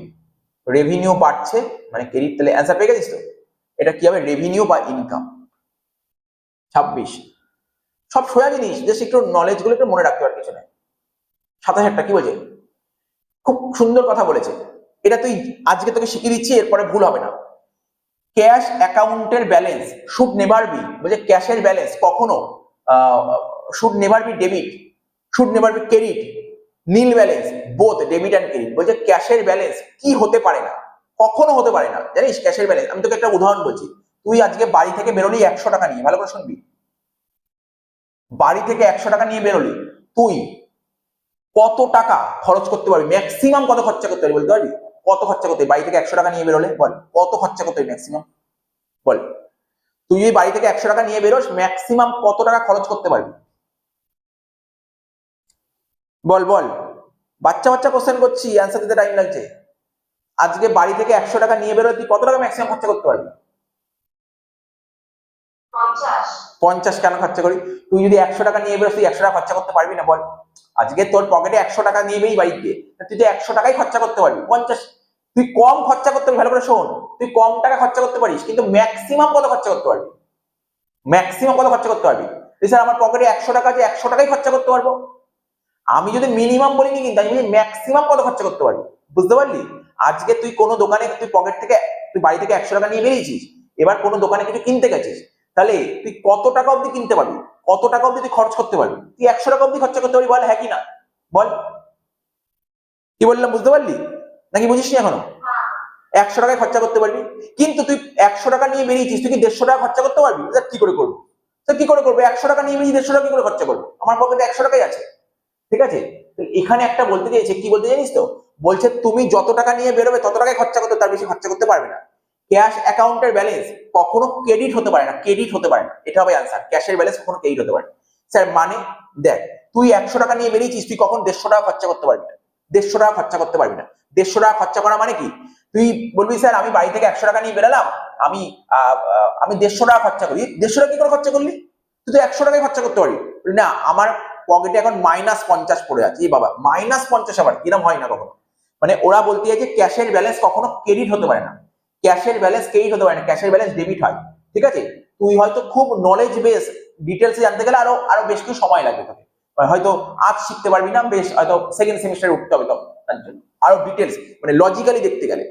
A: রেভিনিউ বাড়ছে মানে ক্রেডিট। তাহলে অ্যান্সার পেয়ে গেছিস তো? এটা কি হবে? রেভিনিউ বা ইনকাম। 26 সব সোজা জিনিস, জাস্ট একটু নলেজ গুলো একটু মনে রাখতে পার, কিছু নাই। 27 কি বলছে? খুব সুন্দর কথা বলেছে। এটা তুই আজকে তোকে শিখিয়ে দিচ্ছি, এরপরে ভুল হবে না। ক্যাশ অ্যাকাউন্টের ব্যালেন্স শুড নেভার বি, বলছে ক্যাশের ব্যালেন্স কখনো should never be debit, should never be credit, nil balance, both debit and credit. বলছে ক্যাশের ব্যালেন্স কি হতে পারে না, কখনো হতে পারে না। জানিস ক্যাশের ব্যালেন্স? আমি তোকে একটা উদাহরণ বলছি। তুই আজকে বাড়ি থেকে বেরোলি 100 টাকা নিয়ে, ভালো করে শুনবি। বাড়ি থেকে 100 টাকা নিয়ে বেরোলি, তুই কত টাকা খরচ করতে পারবি? ম্যাক্সিমাম কত খরচা করতে পারবি বলতে পারবি? কত খরচা করতে? বাড়ি থেকে 100 টাকা নিয়ে বেরোলে বল কত খরচা করতে পারবি ম্যাক্সিমাম, বল। তুই যদি বাড়ি থেকে 100 টাকা নিয়ে বেরোস, ম্যাক্সিমাম কত টাকা খরচ করতে পারবি? বল বল। বাচ্চা বাচ্চা কোশ্চেন করছি, অ্যান্সার দিতে টাইম লাগছে। আজকে বাড়ি থেকে 100 টাকা নিয়ে বেরোলে তুই কত টাকা ম্যাক্সিমাম খরচা করতে পারবি? 50 কেন খরচা করি? তুই যদি 100 টাকা নিয়ে বেরোস, তুই 100 টাকা খরচা করতে পারবি না বল? আজকে তোর পকেটে 100 টাকা নিয়ে বেরোই বাড়িতে, তুই তো 100 টাকাই খরচা করতে পারবি। 50 তুই কম খরচা করতে পারবি, ভালো করে শোন। তুই কম টাকা খরচা করতে পারিস, কিন্তু ম্যাক্সিমাম কত খরচা করতে পারবি? ম্যাক্সিমাম কত খরচা করতে পারবি? স্যার আমার পকেটে 100 টাকা আছে, 100 টাকাই খরচা করতে পারবো। আমি যদি মিনিমাম বলিনি, কিন্তু আমি ম্যাক্সিমাম কত খরচা করতে পারবি, বুঝতে পারলি? আজকে তুই কোনো দোকানে, তুই পকেট থেকে, তুই বাড়ি থেকে 100 টাকা নিয়ে বেরিয়েছিস, এবার কোনো দোকানে কিছু কিনতে গেছিস, তাহলে তুই কত টাকা অবধি কিনতে পারবি, কত টাকা অবধি তুই খরচ করতে পারবি? তুই 100 টাকা অবধি খরচা করতে পারবি, বল হ্যাঁ কি না, বল। কি বললাম বুঝতে পারলি নাকি বুঝিস নি এখনো? 100 টাকায় খরচা করতে পারবি, কিন্তু তুই 100 টাকা নিয়ে বেরিয়েছিস, তুই কি 150 টাকা খরচা করতে পারবি? কি করে করবো? কি করে করবো? 100 টাকা নিয়ে বেরিয়ে 150 টাকা কি করে খরচা করবো? আমার পকেটে 100 টাকাই আছে, ঠিক আছে। এখানে একটা বলতে চাইছে, কি বলতে জানিস তো? বলছে তুমি যত টাকা নিয়ে বেরোবে তত টাকায় খরচা করতে, তার বেশি খরচা করতে পারবে না। ক্যাশ অ্যাকাউন্টের ব্যালেন্স কখনো ক্রেডিট হতে পারে না, ক্রেডিট হতে পারে না, এটা হবে অ্যান্সার। ক্যাশের ব্যালেন্স কখনো ক্রেডিট হতে পারে না। স্যার মানে দেখ, তুই 100 টাকা নিয়ে বেরিয়েছিস, তুই কখন 150 টাকা খরচা করতে পারবি না, 150 টাকা খরচা করতে পারবি না। 150 টাকা খরচা করা মানে কি? তুই বলবি স্যার আমি বাড়ি থেকে 100 টাকা নিয়ে বেরোলাম, আমি আমি 150 টাকা খরচা করি। 150 টাকা কি করে খরচা করলি? তুই তো 100 টাকায় খরচা করতে পারবি না। আমার পকেটে এখন -50 পড়ে আছে, এই বাবা -50, আবার কিরম হয় না কখনো। মানে ওরা বলতে চাইছে ক্যাশের ব্যালেন্স কখনো ক্রেডিট হতে পারে না, ক্যাশের ব্যালেন্স ক্রেডিট হতে পারে না, ক্যাশের ব্যালেন্স ডেবিট হয়, ঠিক আছে। তুই হয়তো খুব নলেজ বেস ডিটেলসে জানতে গেলে আরো আরো বেশ কিছু সময় লাগবে তোকে, হয়তো আজ শিখতে পারবি না, বেশ হয়তো সেকেন্ড সেমিস্টারে উঠতে হবে, তখন তার জন্য আরো ডিটেলস মানে লজিক্যালি দেখতে গেলে।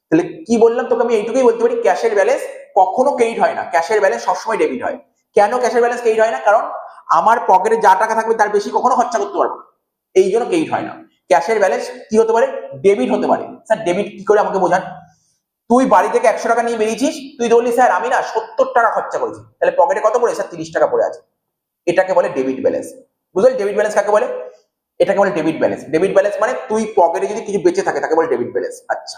A: তাহলে কি বললাম তোকে, আমি এইটুকুই বলতে পারি, ক্যাশের ব্যালেন্স কখনো ক্রেডিট হয় না, ক্যাশের ব্যালেন্স সবসময় ডেবিট হয়। কেন ক্যাশের ব্যালেন্স ক্রেডিট হয় না? কারণ আমার পকেটে যা টাকা থাকবে তার বেশি কখনো খরচা করতে পারবো না, এই জন্য ক্রেডিট হয় না। ক্যাশের ব্যালেন্স কি হতে পারে? ডেবিট হতে পারে। স্যার ডেবিট কি করে আমাকে বোঝান। তুই বাড়ি থেকে 100 টাকা নিয়ে বেরিয়েছিস, তুই বললি স্যার আমি না 70 টাকা খরচা করেছি, তাহলে পকেটে কত পড়ে? স্যার 30 টাকা পড়ে আছে। এটাকে বলে ডেবিট ব্যালেন্স। বুঝলি ডেবিট ব্যালেন্স কাকে বলে? এটাকে বলে ডেবিট ব্যালেন্স। ডেবিট ব্যালেন্স মানে তুই পকেটে যদি কিছু বেঁচে থাকে তাকে বলে ডেবিট ব্যালেন্স। আচ্ছা,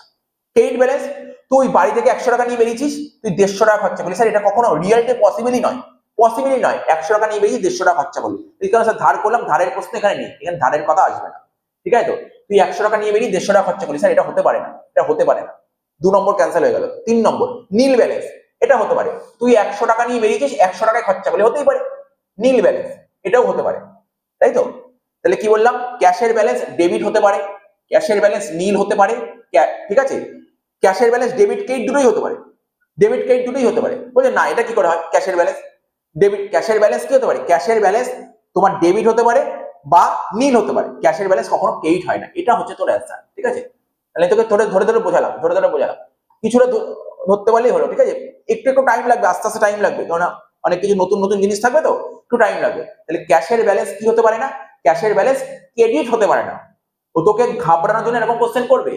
A: ক্রেডিট ব্যালেন্স, তুই বাড়ি থেকে 100 টাকা নিয়ে বেরিয়েছিস, তুই 150 টাকা খরচা করলি। স্যার এটা কখনো রিয়েলিটি পসিবলই নয়, পসিবলই নয়। 100 টাকা নিয়ে বেরিয়ে 150 টাকা খরচা করলি, এই কারণে স্যার ধার করলাম, ধারের প্রশ্ন এখানে নেই, এখানে ধারের কথা আসবে না, ঠিক আছে? তো তুই 100 টাকা নিয়ে বেরিয়ে 150 টাকা খরচা করলি, স্যার এটা হতে পারে না, এটা হতে পারে না। 2 নম্বর ক্যান্সেল হয়ে গেল। 3 নম্বর নীল ব্যালেন্স, এটা হতে পারে। তুই 100 টাকা নিয়ে বেরিয়েছিস, 100 টাকায় খরচা করলি, হতেই পারে নীল ব্যালেন্স, এটাও হতে পারে, তাই তো? তাহলে কি বললাম? ক্যাশের ব্যালেন্স ডেবিট হতে পারে, ক্যাশের ব্যালেন্স নীল হতে পারে, ঠিক আছে? ক্যাশের ব্যালেন্স ডেবিট ক্রেডিট দুটোই হতে পারে, ডেবিট ক্রেডিট দুটোই হতে পারে। বলছে না এটা কি করে হয়? ক্যাশের ব্যালেন্স ডেবিট, ক্যাশের ব্যালেন্স কি হতে পারে? ক্যাশের ব্যালেন্স তোমার ডেবিট হতে পারে বা নীল হতে পারে, ক্যাশের ব্যালেন্স কখনো ক্রেডিট হয় না। এটা হচ্ছে তোর অ্যান্সার, ঠিক আছে? তাহলে তোকে ধরে ধরে ধরে বোঝালাম, ধরে ধরে বোঝালাম, কিছুটা ধরতে পারলেই হলো, ঠিক আছে? একটু একটু টাইম লাগবে, আস্তে আস্তে টাইম লাগবে, কারণ অনেক কিছু নতুন নতুন জিনিস থাকবে, তো একটু টাইম লাগবে। তাহলে ক্যাশের ব্যালেন্স কি হতে পারে না? ক্যাশের ব্যালেন্স ক্রেডিট হতে পারে না। ও তোকে ঘাবড়ানোর জন্য এরকম কোশ্চেন করবে।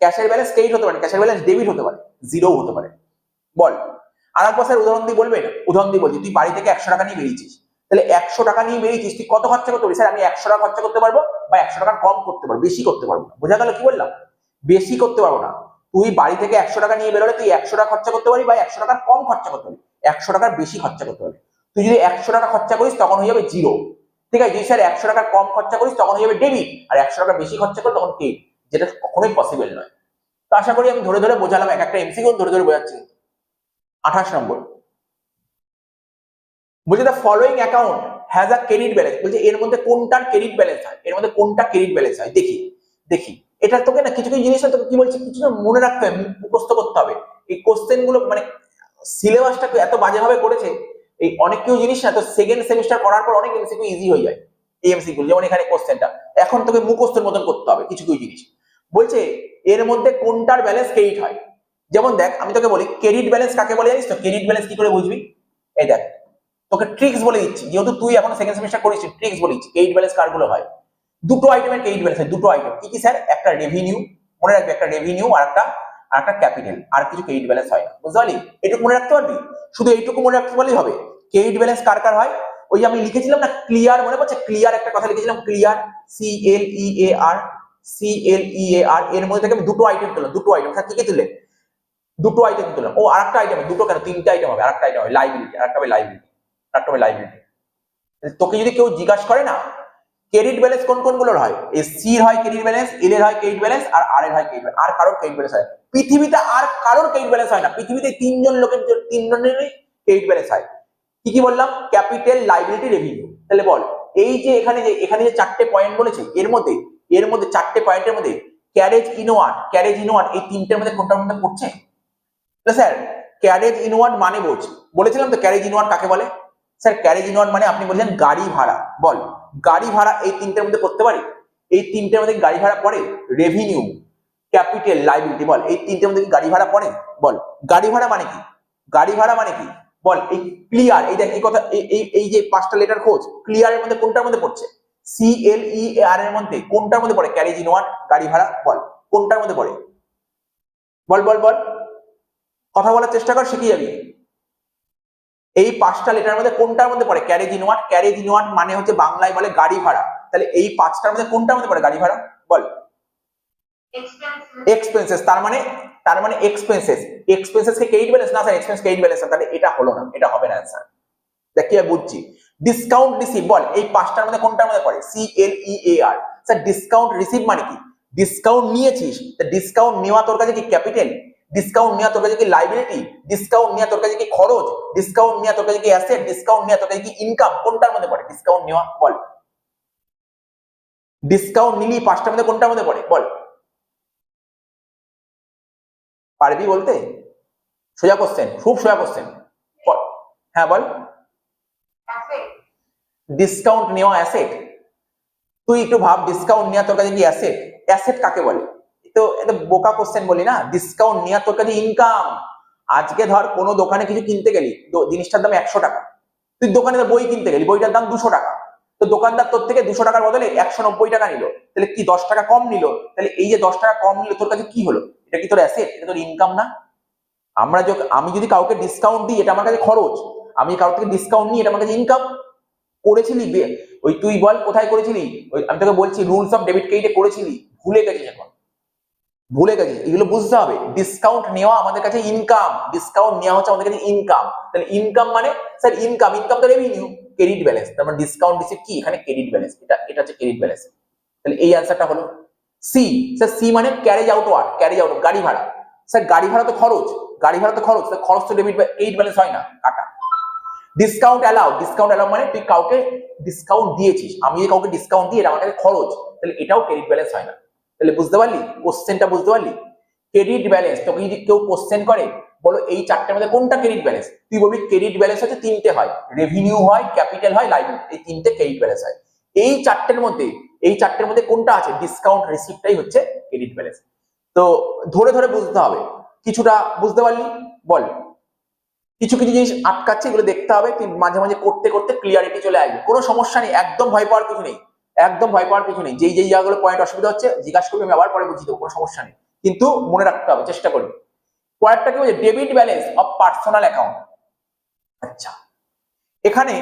A: ক্যাশের ব্যালেন্স ক্রেডিট হতে পারে, ক্যাশের ব্যালেন্স ডেবিট হতে পারে, জিরো হতে পারে। বল আর একবার স্যার উদাহরণ দিয়ে বলবে না? উদাহরণ দিয়ে বলছি, তুই বাড়ি থেকে 100 টাকা নিয়ে বেরিয়েছিস, তাহলে 100 টাকা নিয়ে বেরিয়েছিস, তুই কত খরচা করতে পারবি? স্যার আমি 100 টাকা খরচা করতে পারবো, বা 100 টাকা কম করতে পারবো, বেশি করতে পারবো না। বোঝা গেল কি বললাম? বেশি করতে পারবো না। তুই বাড়ি থেকে 100 টাকা নিয়ে বেরোলে তুই 100 টাকা খরচা করতে পারবি, বা 100 টাকার কম খরচা করতে পারবি, 100 টাকার বেশি খরচা করতে পারবি। তুই যদি 100 টাকা খরচা করিস তখন হয়ে যাবে জিরো, ঠিক আছে? যদি স্যার 100 টাকার কম খরচা করিস তখন হয়ে যাবে ডেবিট, আর 100 টাকা বেশি খরচা করলে তখন ক্রেডিট, যেটা কখনোই পসিবল নয়। তো আশা করি আমি ধরে ধরে বোঝালাম, এক একটা এমসিকিউ ধরে ধরে বোঝাচ্ছি। 28 নম্বর বলছে the following account has a credit balance. বলছে এর মধ্যে কোনটার ক্রেডিট ব্যালেন্স হয়, এর মধ্যে কোনটা ক্রেডিট ব্যালেন্স হয়, দেখি দেখি। এটা তোকে না কিছু কিছু জিনিস তোকে কি বলছি, কিছু না মনে রাখতে হবে, মুখস্থ করতে হবে। এই কোশ্চেন গুলো মানে সিলেবাসটা এত বাজেভাবে করেছে, এই অনেক কিছু জিনিস না তো সেকেন্ড সেমিস্টার করার পর অনেক এমসিকিউ ইজি হয়ে যায়। এই এমসিকিউ যেমন এখানে কোশ্চেনটা এখন তোকে মুখস্থের মতন করতে হবে কিছু কিছু জিনিস। বলছে এর মধ্যে কোনটার ব্যালেন্স ক্রেডিট হয়। যেমন দেখ আমি তোকে বলি ক্রেডিট ব্যালেন্স কাকে বলে জানিস তো? ক্রেডিট ব্যালেন্স কি করে বুঝবি? এই দেখ তোকে ট্রিক্স বলে দিচ্ছি, যেহেতু তুই এখন সেকেন্ড সেমিস্টার করিস, ট্রিক্স বলে দিচ্ছি। ক্রেডিট ব্যালেন্স কারগুলো হয়, দুটো আইটেমের ক্রেডিট ব্যালেন্স হয়, দুটো আইটেম। কি কি স্যার? একটা রেভিনিউ, মনে রাখবি, একটা রেভিনিউ আর একটা ক্যাপিটাল, আর কিছু ক্রেডিট ব্যালেন্স হয় না, বুঝতে পারলি? এটুকু মনে রাখতে পারবি, শুধু এইটুকু মনে রাখতে পারলেই হবে। ক্রেডিট ব্যালেন্স কার কার হয়? ওই যে আমি লিখেছিলাম না ক্লিয়ার, মনে পড়ছে? ক্লিয়ার একটা কথা লিখেছিলাম, ক্লিয়ার, CLEAR, CLEAR। এর মধ্যে থেকে আমি দুটো আইটেম তুললাম, দুটো আইটেম। স্যার কি কি তুললেন? দুটো আইটেম তুললাম। ও আরেকটা আইটেম, দুটো কেন, তিনটা আইটেম হবে, আরেকটা আইটেম হবে লাইবিলিটি, আরেকটা হবে লাইবিলিটি, আরেকটা হবে লাইবিলিটি। তোকে যদি কেউ জিজ্ঞাসা করে না ক্রেডিট ব্যালেন্স কোন কোন গুলোর হয়, এই সি এর হয় ক্রেডিট ব্যালেন্স, এল এর হয় ক্রেডিট ব্যালেন্স, আর আর এর হয় ক্রেডিট ব্যালেন্স। আর কারোর ক্রেডিট ব্যালেন্স হয় পৃথিবীতে, আর কারোর ক্রেডিট ব্যালেন্স হয় না পৃথিবীতে। তিনজন লোকের, তিনজনেরই ক্রেডিট ব্যালেন্স হয়। কি কি বললাম? Capital, liability, revenue. তাহলে বল এই যে এখানে যে চারটে পয়েন্ট বলেছে, এর মধ্যে চারটে পয়েন্টের মধ্যে ক্যারেজ ইনওয়ার্ড এই তিনটের মধ্যে কোনটার মধ্যে পড়ছে? স্যার ক্যারেজ ইনওয়ার্ড মানে বলেছিলাম তো, ক্যারেজ ইনওয়ার্ড কাকে বলে? স্যার ক্যারেজ ইনওয়ার্ড মানে আপনি বলছেন গাড়ি ভাড়া। বল গাড়ি ভাড়া এই তিনটের মধ্যে পড়তে পারি? এই তিনটের মধ্যে গাড়ি ভাড়া পড়ে? রেভিনিউ, ক্যাপিটাল, লাইবিলিটি, বল এই তিনটের মধ্যে কি গাড়ি ভাড়া পড়ে? বল গাড়ি ভাড়া মানে কি? গাড়ি ভাড়া মানে কি? বল এই ক্লিয়ার, এই দেখ এই কথা, এই যে পাঁচটা লেটার খোঁজ, ক্লিয়ার এর মধ্যে কোনটার মধ্যে পড়ছে? CLEAR এর মধ্যে কোনটার মধ্যে পড়ে ক্যারেজ ইনওয়ার্ড, গাড়ি ভাড়া? বল কোনটার মধ্যে পড়ে? বল বল বল, কথা বলার চেষ্টা কর, শিখে যাবি। এই পাঁচটা লেটার মধ্যে কোনটার মধ্যে পড়ে ক্যারেজ ইনওয়ার্ড? ক্যারেজ ইনওয়ার্ড মানে হচ্ছে বাংলায় বলে গাড়ি ভাড়া। তাহলে এই পাঁচটার মধ্যে কোনটার মধ্যে পড়ে গাড়ি ভাড়া? বল এক্সপেন্সেস। তার মানে এক্সপেন্সেস কে ক্রেডিট ব্যালেন্স না স্যার? এক্সপেন্স ক্রেডিট ব্যালেন্স, তাহলে এটা হলো না, এটা হবে না অ্যানসার। দেখ কি বুঝছি। ডিসকাউন্ট রিসিভ, বল এই পাঁচটার মধ্যে কোনটার মধ্যে পড়ে? CLEAR। স্যার ডিসকাউন্ট রিসিভ মানে কি? ডিসকাউন্ট নিয়েছিস, তা ডিসকাউন্ট নেওয়া তোর কাছে কি ক্যাপিটাল? ডিসকাউন্ট নেওয়া তোর কাছে কি লাইবিলিটি? ডিসকাউন্ট নেওয়া তোর কাছে কি খরচ? ডিসকাউন্ট নেওয়া তোর কাছে কি অ্যাসেট? ডিসকাউন্ট নেওয়া তোর কাছে কি ইনকাম? কোনটার মধ্যে পড়ে ডিসকাউন্ট নেওয়া? বল ডিসকাউন্ট নিলি পাঁচটার মধ্যে কোনটার মধ্যে পড়ে? বল পারবি বলতে? সোজা কোশ্চেন, খুব সোজা কোশ্চেন। হ্যাঁ বল। ডিসকাউন্ট নেওয়া অ্যাসেট, তুই একটু ভাব, ডিসকাউন্ট নেওয়া তোর কাছে কি অ্যাসেট? অ্যাসেট কাকে বলে? তো এটা বোকা কোশ্চেন বলি না, ডিসকাউন্ট নেওয়া তোর কাছে ইনকাম। আজকে ধর কোনো দোকানে কিছু কিনতে গেলি, জিনিসটার দাম 100 টাকা, তুই দোকানে বই কিনতে গেলি, বইটার দাম 200 টাকা, তো দোকানদার তোর থেকে 200 টাকার বদলে 190 টাকা নিল, তাহলে কি 10 টাকা কম নিল? তাহলে এই যে 10 টাকা কম নিল তোর কাছে কি হলো? এটা কি তোর অ্যাসেট? এটা তোর ইনকাম না? আমি যদি কাউকে ডিসকাউন্ট দিই, এটা আমার কাছে খরচ। আমি কারোর থেকে ডিসকাউন্ট নিই, এটা আমার কাছে ইনকাম। করেছিলি ওই তুই বল কোথায় করেছিলি? ওই আমি তোকে বলছি রুলস অফ ডেবিট ক্রেডিটে করেছিলি, ভুলে গেছিস এখন, ভুলে গেছিস। এগুলো বুঝতে হবে। ডিসকাউন্ট নেওয়া আমাদের কাছে ইনকাম, ডিসকাউন্ট নেওয়া হচ্ছে আমাদের কাছে ইনকাম। তাহলে ইনকাম মানে স্যার ইনকাম, ইনকাম তো রেভিনিউ, ক্রেডিট ব্যালেন্স। তার মানে ডিসকাউন্ট দিচ্ছে কি এখানে? Credit balance. এটা হচ্ছে ক্রেডিট ব্যালেন্স। তাহলে এই অ্যান্সারটা হলো সি। স্যার সি মানে carriage outward, carriage out গাড়ি ভাড়া। স্যার গাড়ি ভাড়া তো খরচ, গাড়ি ভাড়া তো খরচ, খরচ তো ক্রেডিট ব্যালেন্স হয় না, কাটা। ডিসকাউন্ট অ্যালাউ, ডিসকাউন্ট অ্যালাউ মানে তুই কাউকে ডিসকাউন্ট দিয়েছিস, আমি যদি কাউকে ডিসকাউন্ট দিই, এটা আমার কাছে খরচ, তাহলে এটাও ক্রেডিট ব্যালেন্স হয় না। তাহলে বুঝতে পারলি কোশ্চেনটা? বুঝতে পারলি? ক্রেডিট ব্যালেন্স তোকে যদি কেউ কোশ্চেন করে, বলো এই চারটের মধ্যে কোনটা ক্রেডিট ব্যালেন্স, তুই বলবি ক্রেডিট ব্যালেন্স হচ্ছে তিনটে হয়, রেভিনিউ হয়, ক্যাপিটাল হয়, লাইবিলিটি, এই তিনটে ক্রেডিট ব্যালেন্স হয়। এই চারটের মধ্যে কোনটা আছে? ডিসকাউন্ট রিসিপ্টটাই হচ্ছে ক্রেডিট ব্যালেন্স। তো ধরে ধরে বুঝতে হবে। কিছুটা বুঝতে পারলি? বল। কিছু কিছু জিনিস আটকাচ্ছে, এগুলো দেখতে হবে, তুই মাঝে মাঝে করতে করতে ক্লিয়ারিটি চলে আসবে। কোনো সমস্যা নেই, একদম ভয় পাওয়ার কিছু নেই, একদম ভয় পাওয়ার কিছু নেই। যেই জায়গাগুলো পয়েন্ট অসুবিধা হচ্ছে জিজ্ঞাসা করবি, আমি আবার পরে বুঝিয়ে দেবো, কোনো সমস্যা নেই। কিন্তু মনে রাখতে হবে, চেষ্টা করবি। পরেরটা কি বলছে? Debit balance of personal account. আচ্ছা, এখানে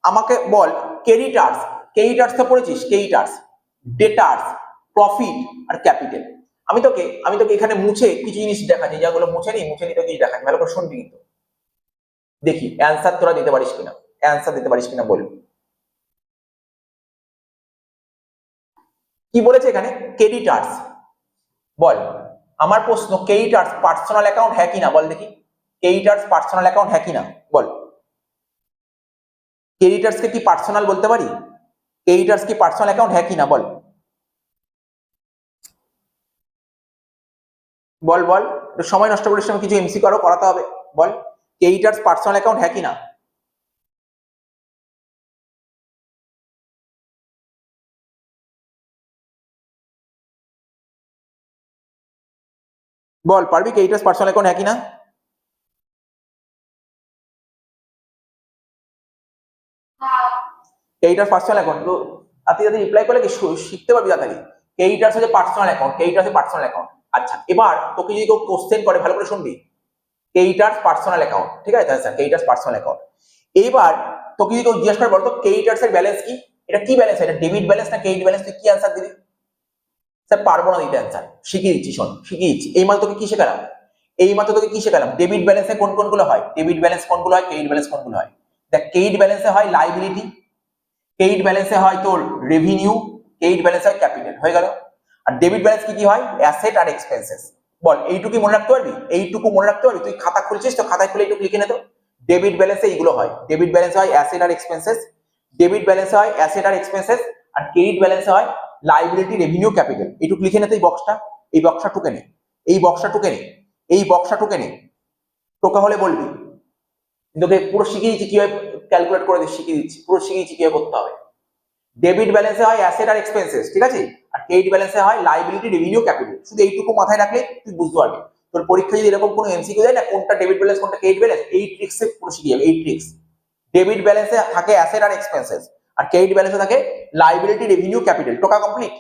A: আমাকে বল ক্রেডিটার্স, ক্রেডিটার্স তো পড়েছিস, ক্রেডিটার্স, ডেটার্স, প্রফিট আর ক্যাপিটাল। আমি তোকে এখানে মুছে কিছু জিনিস দেখাচ্ছি, যেগুলো মুছে নি তো কিছু দেখাচ্ছি, ভালো করে শুনবি কিন্তু। দেখি অ্যান্সার তোরা দিতে পারিস কিনা, অ্যান্সার দিতে পারিস কিনা বল। কি বলেছে এখানে? ক্রেডিটার্স। বল, আমার প্রশ্ন, ক্রেডিটার্স পার্সোনাল অ্যাকাউন্ট হ্যাঁ কিনা বল দেখি। ক্রেডিটার্স পার্সোনাল অ্যাকাউন্ট হ্যাঁ কিনা বল। ক্রেডিটার্স কে কি পার্সোনাল বলতে পারি? ক্রেডিটার্স কি পার্সোনাল অ্যাকাউন্ট হ্যাঁ কিনা বল, বল বল। সময় নষ্ট করিস না, কিছু এমসি করো, করাতে হবে। বল ক্রেডিটার্স পার্সোনাল অ্যাকাউন্ট হ্যাঁ কিনা? বল, পারবি? ক্রেডিটার্স পার্সোনাল অ্যাকাউন্ট হ্যাঁ কিনা? ক্রেডিটার্স পার্সোনাল অ্যাকাউন্ট তো আপনি যদি রিপ্লাই করলে কি শিখতে পারবি তাড়াতাড়ি। ক্রেডিটার্স হচ্ছে পার্সোনাল অ্যাকাউন্ট, ক্রেডিটার্স হচ্ছে পার্সোনাল অ্যাকাউন্ট। আচ্ছা, এবার তোকে যদি কেউ কোশ্চেন করে, ভালো করে শুনবি। ক্রেডিটার্স পার্সোনাল অ্যাকাউন্ট, ঠিক আছে স্যার, ক্রেডিটার্স পার্সোনাল অ্যাকাউন্ট। এইবার তোকে যদি কেউ জিজ্ঞেস করে, বলতো ক্রেডিটার্স এর ব্যালেন্স কি? এটা কি ব্যালেন্স? এটা ডেবিট ব্যালেন্স না ক্রেডিট ব্যালেন্স? তুই কি অ্যান্সার দিবি? স্যার পারবো না দিতে অ্যান্সার, শিখিয়ে দিচ্ছি, শোন শিখিয়ে দিচ্ছি। এই মাত্র তোকে কি শেখালাম? এই মাত্র তোকে কি শেখালাম? ডেবিট ব্যালেন্সে কোন কোনগুলো হয়, ডেবিট ব্যালেন্স কোনগুলো হয়, ক্রেডিট ব্যালেন্স কোনগুলো হয়। দেখ, ক্রেডিট ব্যালেন্সে হয় লাইবিলিটি, ক্রেডিট ব্যালেন্সে হয় তোর রেভিনিউ, ক্রেডিট ব্যালেন্স হয় ক্যাপিটাল, হয়ে গেল। আর ডেবিট ব্যালেন্স কি কি হয়? অ্যাসেট আর এক্সপেন্সেস। বল এইটুকু মনে রাখতে পারবি? এইটুকু মনে রাখতে পারবি? তুই খাতা খুলছিস তো, খাতায় খুলে এইটুকু লিখে নে তো। ডেবিট ব্যালেন্সে এইগুলো হয়, ডেবিট ব্যালেন্স হয় অ্যাসেট আর এক্সপেন্সেস, ডেবিট ব্যালেন্স হয় অ্যাসেট আর এক্সপেন্সেস, আর ক্রেডিট ব্যালেন্সে হয় লাইবিলিটি, রেভিনিউ, ক্যাপিটাল। এইটুকু লিখে নে তো, এই বক্সটা, এই বক্সটা টুকে নে, এই বক্সটা টুকে নে, এই বক্সটা টুকে নে। টোকা হলে বলবি। তোকে পুরো শিখিয়ে দিচ্ছি কিভাবে ক্যালকুলেট করে শিখিয়ে দিচ্ছি, পুরো শিখিয়ে দিচ্ছি কিভাবে করতে হবে। ডেবিট ব্যালেন্সে হয় অ্যাসেট আর এক্সপেন্সেস, ঠিক আছে, আর ক্রেডিট ব্যালেন্সে হয় লাইবিলিটি, রেভিনিউ, ক্যাপিটাল। শুধু এইটুকু মাথায় রাখলে তুই বুঝতে পারবি। তোর পরীক্ষা যদি এরকম কোনো এমসিকিউ দেয় না, কোনটা ডেবিট ব্যালেন্স কোনটা ক্রেডিট ব্যালেন্স, এই ট্রিক্সে পুরো শিখে যাবে, এই ট্রিক্স। ডেবিট ব্যালেন্সে থাকে অ্যাসেট আর এক্সপেন্সেস, আর ক্রেডিট ব্যালেন্সে থাকে লাইবিলিটি, রেভিনিউ, ক্যাপিটাল। টোকা কমপ্লিট?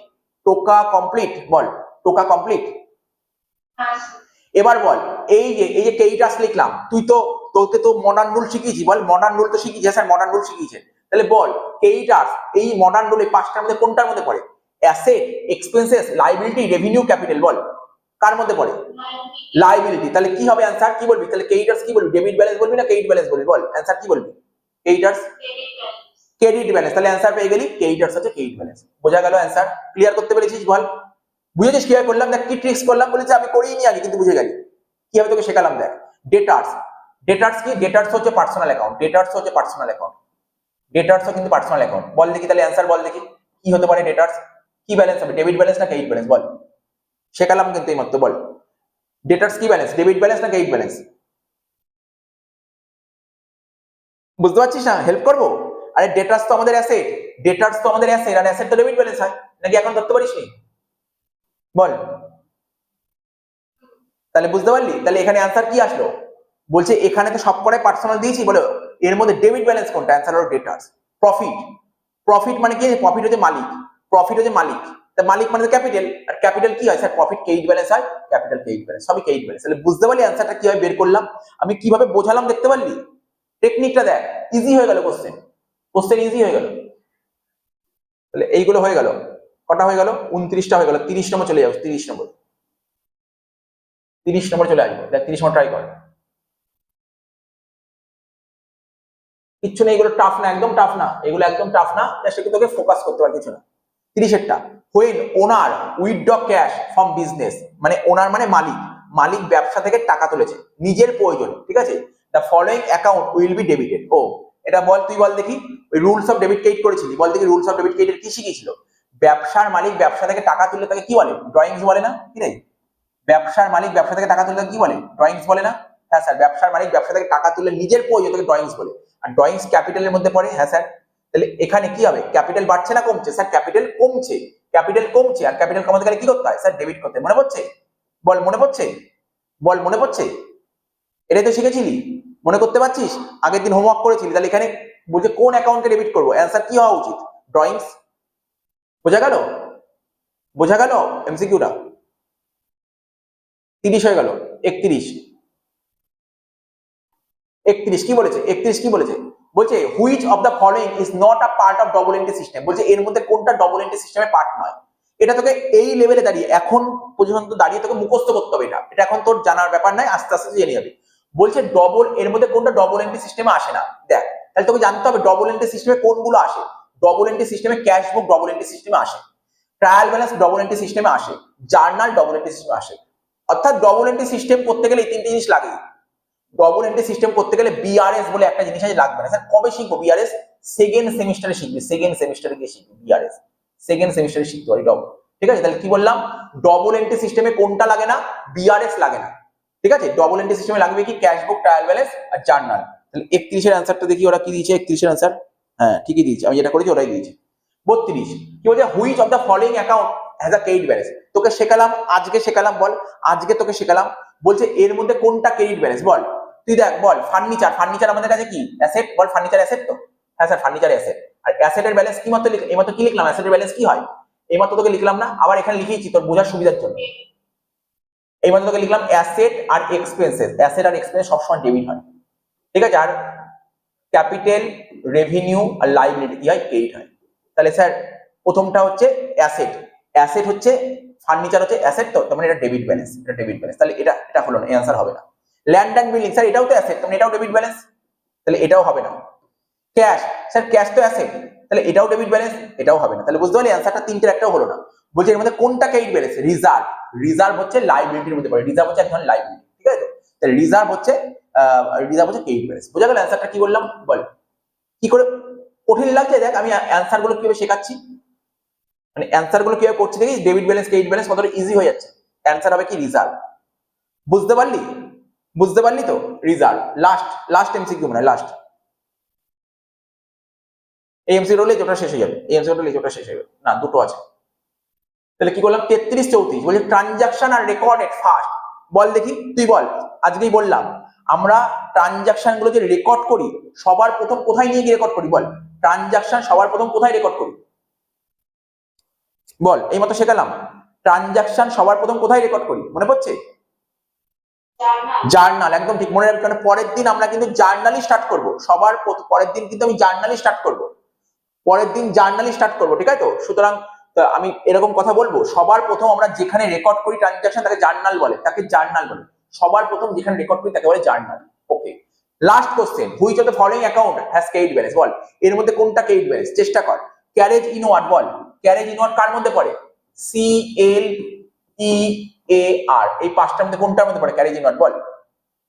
A: টোকা কমপ্লিট? বল টোকা কমপ্লিট? এবার বল, এই যে ক্রেডিটার্স লিখলাম, তোকে তো মডার্ন রুল শিখিয়েছি, বল মডার্ন রুল তো শিখিয়েছি, স্যার মডার্ন রুল শিখিয়েছে। তাহলে বল ক্রেডিটার্স এই মডার্ন রুল এই পাঁচটার মধ্যে কোনটার মধ্যে পড়ে? Asset, expenses, liability, revenue, capital. বল কার মধ্যে পড়ে? লাইবিলিটি। তাহলে কি হবে অ্যান্সার? কি বলবি তাহলে? ক্রেডিটার্স কি বলবি? ডেবিট ব্যালেন্স বলবি না ক্রেডিট ব্যালেন্স বলবি? বল অ্যান্সার কি বলবি? Creditors credit balance. তাহলে অ্যান্সার পেয়ে গেলি, ক্রেডিটার্স হচ্ছে ক্রেডিট ব্যালেন্স। বোঝা গেল? অ্যান্সার ক্লিয়ার করতে পেরেছিস? বল বুঝেছিস কিভাবে করলাম? দেখ কি ট্রিক্স করলাম, বলেছে আমি করিনি আগে, কিন্তু বুঝে গেলি কিভাবে তোকে শেখালাম। দেখ ডেটার্স, ডেটার্স কি? ডেটার্স হচ্ছে পার্সোনাল অ্যাকাউন্ট, ডেটার্স হচ্ছে পার্সোনাল অ্যাকাউন্ট, ডেটার্সও কিন্তু পার্সোনাল অ্যাকাউন্ট। বল দেখি তাহলে অ্যান্সার বল দেখি কি হতে পারে ডেটার্স? কি ব্যালেন্স হবে? ডেবিট ব্যালেন্স না ক্রেডিট ব্যালেন্স? বল শেখালাম কিন্তু এই মাত্র, বল ডেটার্স কি ব্যালেন্স, ডেবিট ব্যালেন্স না ক্রেডিট ব্যালেন্স? বুঝতে পারছিস না? হেল্প করবো? আরে ডেটার্স তো আমাদের অ্যাসেট, ডেটার্স তো আমাদের অ্যাসেট, আর অ্যাসেট তো ডেবিট ব্যালেন্স হয় নাকি? এখন ধরতে পারিস নি? বল। তাহলে বুঝতে পারলি? তাহলে এখানে অ্যান্সার কি আসলো? বলছে এখানে তো সব কটাই পার্সোনাল দিয়েছি, বলো এর মধ্যে ডেবিট ব্যালেন্স কোনটা? অ্যান্সার হলো ডেটার্স। প্রফিট, প্রফিট মানে কি? প্রফিট হচ্ছে মালিক, প্রফিট হচ্ছে মালিক, তা মালিক মানে ক্যাপিটাল, আর ক্যাপিটাল কি হয় স্যার? প্রফিট ক্রেডিট ব্যালেন্স হয়, ক্যাপিটাল ক্রেডিট ব্যালেন্স, সবই ক্রেডিট ব্যালেন্স। তাহলে বুঝতে পারলি অ্যান্সারটা কিভাবে বের করলাম, আমি কিভাবে বোঝালাম? দেখতে পারলি টেকনিকটা? দেখ ইজি হয়ে গেল, কোশ্চেন, কোশ্চেন ইজি হয়ে গেল। তাহলে এইগুলো হয়ে গেল, কটা হয়ে গেল? 29টা হয়ে গেল। 30 নম্বর চলে যাও, 30 নম্বর, 30 নম্বর চলে আসবে, দেখ 30 নম্বর ট্রাই কর। কিচ্ছু নেই, এগুলো টাফ না, একদম টাফ না, এগুলো একদম টাফ না, জাস্ট একটু তোকে ফোকাস করতে পার, কিছু না। 30-এরটা, when owner withdraw cash from business, মানে ওনার মানে মালিক, মালিক ব্যবসা থেকে টাকা তুলেছে নিজের প্রয়োজনে, ঠিক আছে? The following account will be debited. ও এটা বল, তুই বল দেখি, ওই রুলস অফ ডেবিট ক্রেডিট করেছিলি, বল দেখি রুলস অফ ডেবিট ক্রেডিটের কি শিখিয়েছিল? ব্যবসার মালিক ব্যবসা থেকে টাকা তুললে তাকে কি বলে? ড্রয়িংস বলে না? কি রে, ব্যবসার মালিক ব্যবসা থেকে টাকা তুললে কি বলে? ড্রয়িংস বলে না? হ্যাঁ স্যার, ব্যবসার মালিক ব্যবসা থেকে টাকা তুললে নিজের প্রয়োজন থেকে ড্রয়িংস বলে, আর ড্রয়িংস ক্যাপিটালের মধ্যে পড়ে। হ্যাঁ স্যার। তাহলে এখানে কি হবে? ক্যাপিটাল বাড়ছে না কমছে? স্যার ক্যাপিটাল কমছে, ক্যাপিটাল কমছে, আর ক্যাপিটাল কমাতে গেলে কি করতে হয় স্যার? ডেবিট করতে। মনে পড়ছে? বল মনে পড়ছে? বল মনে পড়ছে? এটাই তো শিখেছিলি, মনে করতে পারছিস? আগের দিন হোমওয়ার্ক করেছিলি। তাহলে এখানে বলছে কোন অ্যাকাউন্টে ডেবিট করবো, অ্যান্সার কি হওয়া উচিত? ড্রয়িংস। বোঝা গেল? বোঝা গেল এমসিকিউটা? 30 হয়ে গেল। 31, 31 কি বলেছে? 31 কি বলেছে? বলছে which of the following is not a part of double entry system. বলছে এর মধ্যে কোনটা ডবল এন্ট্রি সিস্টেমের পার্ট নয়? এটা তোকে এই লেভেলে দাঁড়িয়ে, এখন পর্যন্ত দাঁড়িয়ে তোকে মুখস্থ করতে হবে, এটা এখন তোর জানার ব্যাপার নাই, আস্তে আস্তে জেনে যাবি। বলছে ডবল, এর মধ্যে কোনটা ডবল এন্ট্রি সিস্টেমে আসে না? দেখ তাহলে তোকে জানতে হবে ডবল এন্ট্রি সিস্টেমে কোনগুলো আসে। ডবল এন্ট্রি সিস্টেমে ক্যাশ বুক ডবল এন্ট্রি সিস্টেমে আসে, ট্রায়াল ব্যালেন্স ডবল এন্ট্রি সিস্টেমে আসে, জার্নাল ডবল এন্ট্রি সিস্টেমে আসে। অর্থাৎ ডবল এন্ট্রি সিস্টেম করতে গেলে এই তিনটে জিনিস লাগে। ডবল এন্ট্রি সিস্টেম করতে গেলে বিআরএস বলে একটা জিনিস আছে, লাগবে না। স্যার কবে শিখবো বিআরএস? সেকেন্ড সেমিস্টারে শিখবি, সেকেন্ড সেমিস্টারে গিয়ে শিখবি বিআরএস, সেকেন্ড সেমিস্টারে শিখতে পারি ডবল। ঠিক আছে, তাহলে কি বললাম? ডবল এন্ট্রি সিস্টেমে কোনটা লাগে না? বিআরএস লাগে না। ঠিক আছে, ডবল এন্ট্রি সিস্টেমে লাগবে কি? ক্যাশ বুক, ট্রায়াল ব্যালেন্স আর জার্নাল। তাহলে 31-এর অ্যান্সারটা দেখি ওরা কি দিয়েছে। 31-এর অ্যান্সার হ্যাঁ ঠিকই দিয়েছে, আমি যেটা করেছি ওটাই দিয়েছি। 32 কি বলছে? Which of the following account has a credit balance. তোকে শেখালাম, আজকে শেখালাম, বল আজকে তোকে শেখালাম। বলছে এর মধ্যে কোনটা ক্রেডিট ব্যালেন্স? বল তুই দেখ, বল ফার্নিচার, ফার্নিচার আমাদের কাছে কি অ্যাসেট? বল ফার্নিচার অ্যাসেট তো? হ্যাঁ স্যার ফার্নিচার অ্যাসেট। আর অ্যাসেটের ব্যালেন্স কি মাত্র এইমাত্র কি লিখলাম? অ্যাসেটের ব্যালেন্স কি হয়? এইমাত্র তোকে লিখলাম না, আবার এখানে লিখেছি তোর বোঝার সুবিধার জন্য। এইমাত্র তোকে লিখলাম অ্যাসেট আর এক্সপেন্সেস, অ্যাসেট আর এক্সপেন্স সবসময় ডেবিট হয়। ঠিক আছে, আর ক্যাপিটাল, রেভিনিউ আর লাইবিলিটি কি হয়? ক্রেডিট হয়। তাহলে স্যার প্রথমটা হচ্ছে অ্যাসেট, অ্যাসেট হচ্ছে ফার্নিচার হচ্ছে অ্যাসেট, তো তার মানে এটা ডেবিট ব্যালেন্স, এটা ডেবিট ব্যালেন্স। তাহলে এটা এটা হলো না, অ্যান্সার হবে না। ল্যান্ড অ্যান্ড বিল্ডিং স্যার এটাও তো অ্যাসেট, তার মানে এটাও ডেবিট ব্যালেন্স, তাহলে এটাও হবে না। ক্যাশ স্যার ক্যাশ তো অ্যাসেট, তাহলে এটাও ডেবিট ব্যালেন্স, এটাও হবে না। তাহলে বুঝতে পারলি অ্যান্সারটা তিনটের একটাও হলো না। বলছে এর মধ্যে কোনটা ক্রেডিট ব্যালেন্স? রিজার্ভ, রিজার্ভ হচ্ছে লাইবিলিটির মধ্যে পড়ে, রিজার্ভ হচ্ছে এক ধরনের লাইবিলিটি। ঠিক আছে, তাহলে রিজার্ভ হচ্ছে ক্রেডিট ব্যালেন্স। বোঝা গেল অ্যান্সারটা কি বললাম? বল কি করে কঠিন লাগছে? দেখ আমি অ্যান্সার গুলো কিভাবে শেখাচ্ছি, মানে অ্যান্সার গুলো কিভাবে করছি দেখিস, ডেবিট ব্যালেন্স ক্রেডিট ব্যালেন্স কতটা ইজি হয়ে যাচ্ছে। অ্যান্সার হবে কি? রিজার্ভ। বুঝতে পারলি? বুঝতে পারলি তো? রিজার্ভ। লাস্ট এমসিকিউ মানে লাস্ট এই এমসিকিউ রইলে ওটা শেষ হয়ে যাবে, এই এমসিকিউ রইলে ওটা শেষ হয়ে যাবে না, দুটো আছে। তাহলে কি করলাম? 33-34 বলছে ট্রানজাকশন আর রেকর্ডেড ফার্স্ট। বল দেখি তুই বল, আজকেই বললাম আমরা ট্রানজাকশন গুলো যে রেকর্ড করি সবার প্রথম কোথায় নিয়ে গিয়ে রেকর্ড করি? বল ট্রানজাকশন সবার প্রথম কোথায় রেকর্ড করি? বল এই মতো শেখালাম, ট্রানজাকশন সবার প্রথম কোথায় রেকর্ড করি? মনে পড়ছে? জার্নাল, একদম ঠিক, মনে রাখবেন। কারণ পরের দিন আমরা কিন্তু জার্নালই স্টার্ট করব, সবার পরের দিন কিন্তু আমি জার্নালই স্টার্ট করব, পরের দিন জার্নালই স্টার্ট করব। ঠিক আছে তো? সুতরাং আমি এরকম কথা বলবো, সবার প্রথম আমরা যেখানে রেকর্ড করি ট্রানজাকশন তাকে জার্নাল বলে, তাকে জার্নাল বলে। সবার প্রথম যেখানে রেকর্ড করি তাকে বলে journal. Okay, last question, which of the following account has credit balance? বল এর মধ্যে কোনটা ক্রেডিট ব্যালেন্স? চেষ্টা কর। ক্যারেজ ইনওয়ার্ড, বল ক্যারেজ ইনওয়ার্ড কার মধ্যে পড়ে? CLEAR, এই পাঁচটার মধ্যে কোনটার মধ্যে পড়ে ক্যারেজ ইনওয়ার্ড? বল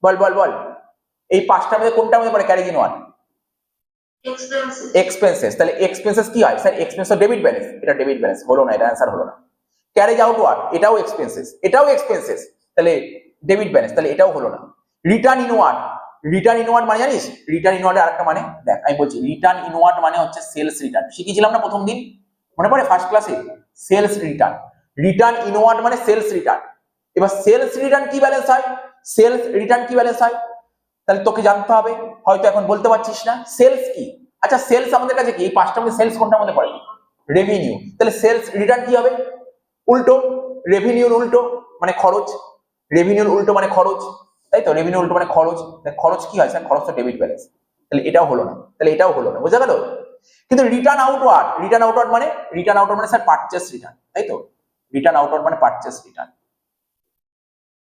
A: বল বল বল এই পাঁচটার মধ্যে কোনটার মধ্যে পড়ে ক্যারেজ ইনওয়ার্ড? এক্সপেন্সেস। তাহলে এক্সপেন্সেস কি হয় স্যার? এক্সপেন্স তো ডেবিট ব্যালেন্স, এটা ডেবিট ব্যালেন্স, হলো না, এটা অ্যান্সার হলো না। ক্যারেজ আউটওয়ার্ড, এটাও এক্সপেন্সেস, এটাও এক্সপেন্সেস, তাহলে ডেবিট ব্যালেন্স, তাহলে এটাও হলো না। রিটার্ন ইনওয়ার্ড, রিটার্ন ইনওয়ার্ড মানে জানিস? রিটার্ন ইনওয়ার্ডের আরেকটা মানে দেখ, আমি বলছি রিটার্ন ইনওয়ার্ড মানে হচ্ছে সেলস রিটার্ন। শিখেছিলাম না প্রথম দিন, মনে পড়ে ফার্স্ট ক্লাসে? Sales return. রিটার্ন ইনওয়ার্ড মানে সেলস রিটার্ন। এবার সেলস রিটার্ন কি ব্যালেন্স হয়? সেলস রিটার্ন কি ব্যালেন্স হয় তাহলে তোকে জানতে হবে, হয়তো এখন বলতে পারছিস না সেলস কি। আচ্ছা সেলস আমাদের কাছে কি, এই পাঁচটা মধ্যে সেলস কোনটার মধ্যে পড়ে? রেভিনিউ। তাহলে সেলস রিটার্ন কি হবে? উল্টো, রেভিনিউর উল্টো মানে খরচ। রেভিনিউর উল্টো মানে খরচ, তাই তো? রেভিনিউ উল্টো মানে খরচ। খরচ কি হয় স্যার? খরচ তো ডেবিট ব্যালেন্স। তাহলে এটাও হলো না, তাহলে এটাও হলো না, বোঝা গেল? কিন্তু রিটার্ন আউটওয়ার্ড, রিটার্ন আউটওয়ার্ড মানে, রিটার্ন আউটওয়ার্ড মানে স্যার পারচেস রিটার্ন, তাই তো? রিটার্ন আউটওয়ার্ড মানে পারচেস রিটার্ন।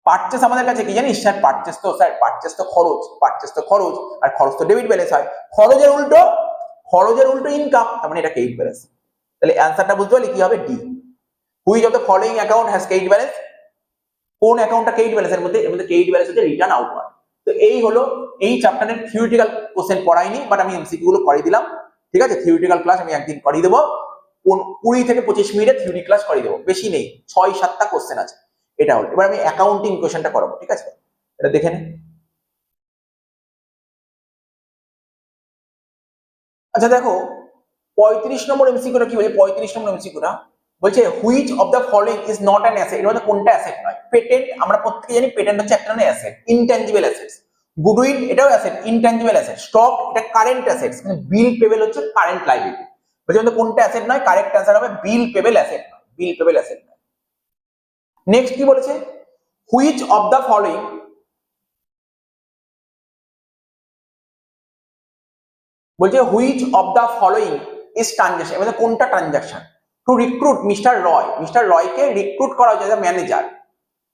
A: পারচেস আমাদের কাছে কি জানিস স্যার? পারচেস তো স্যার, পারচেস তো খরচ, পারচেস তো খরচ, আর খরচ তো ডেবিট ব্যালেন্স হয়। খরচের উল্টো, খরচের উল্টো ইনকাম, তার মানে এটা ক্রেডিট ব্যালেন্স। তাহলে অ্যান্সারটা বুঝতে পারলি কি হবে? D. Which of the following account has credit balance? কোন অ্যাকাউন্টটা ক্রেডিট ব্যালেন্সের মধ্যে? এর মধ্যে ক্রেডিট ব্যালেন্স হচ্ছে রিটার্ন আউটওয়ার্ড। তো এই হলো এই চ্যাপ্টারের থিওরিটিক্যাল কোশ্চেন পড়াইনি, বাট আমি এমসিকিউ গুলো করিয়ে দিলাম, ঠিক আছে? থিওরিটিক্যাল ক্লাস আমি একদিন করিয়ে দেবো, 20 থেকে 25 মিনিটের থিওরি ক্লাস করিয়ে দেবো, বেশি নেই, 6-7টা কোশ্চেন আছে। এটা হলো, এবার আমি অ্যাকাউন্টিং কোশ্চেনটা করাবো, ঠিক আছে? এটা দেখে নে। আচ্ছা দেখো 35 নম্বর এমসিকিউটা কি বলে? 35 নম্বর এমসিকিউটা বলছে which of the following is not an asset. এর মধ্যে কোনটা অ্যাসেট নয়? পেটেন্ট, আমরা প্রত্যেকে জানি পেটেন্ট হচ্ছে একটা ধরনের অ্যাসেট, ইনট্যাঞ্জিবল অ্যাসেটস। গুডউইল এটাও অ্যাসেট, ইনট্যাঞ্জিবল অ্যাসেট। স্টক এটা কারেন্ট অ্যাসেটস, মানে বিল পেবল হচ্ছে কারেন্ট লাইবিলিটি। বলছে মধ্যে কোনটা অ্যাসেট নয়? কারেক্ট অ্যান্সার হবে বিল পেবল অ্যাসেট নয়, বিল পেবল অ্যাসেট নয়। নেক্সট কি বলেছে? হুইচ অফ দ্য ফলোইং, বলছে which of the following is transaction. এবার কোনটা transaction? To recruit mister Roy, mister রয়কে রিক্রুট করা হয়েছে ম্যানেজার,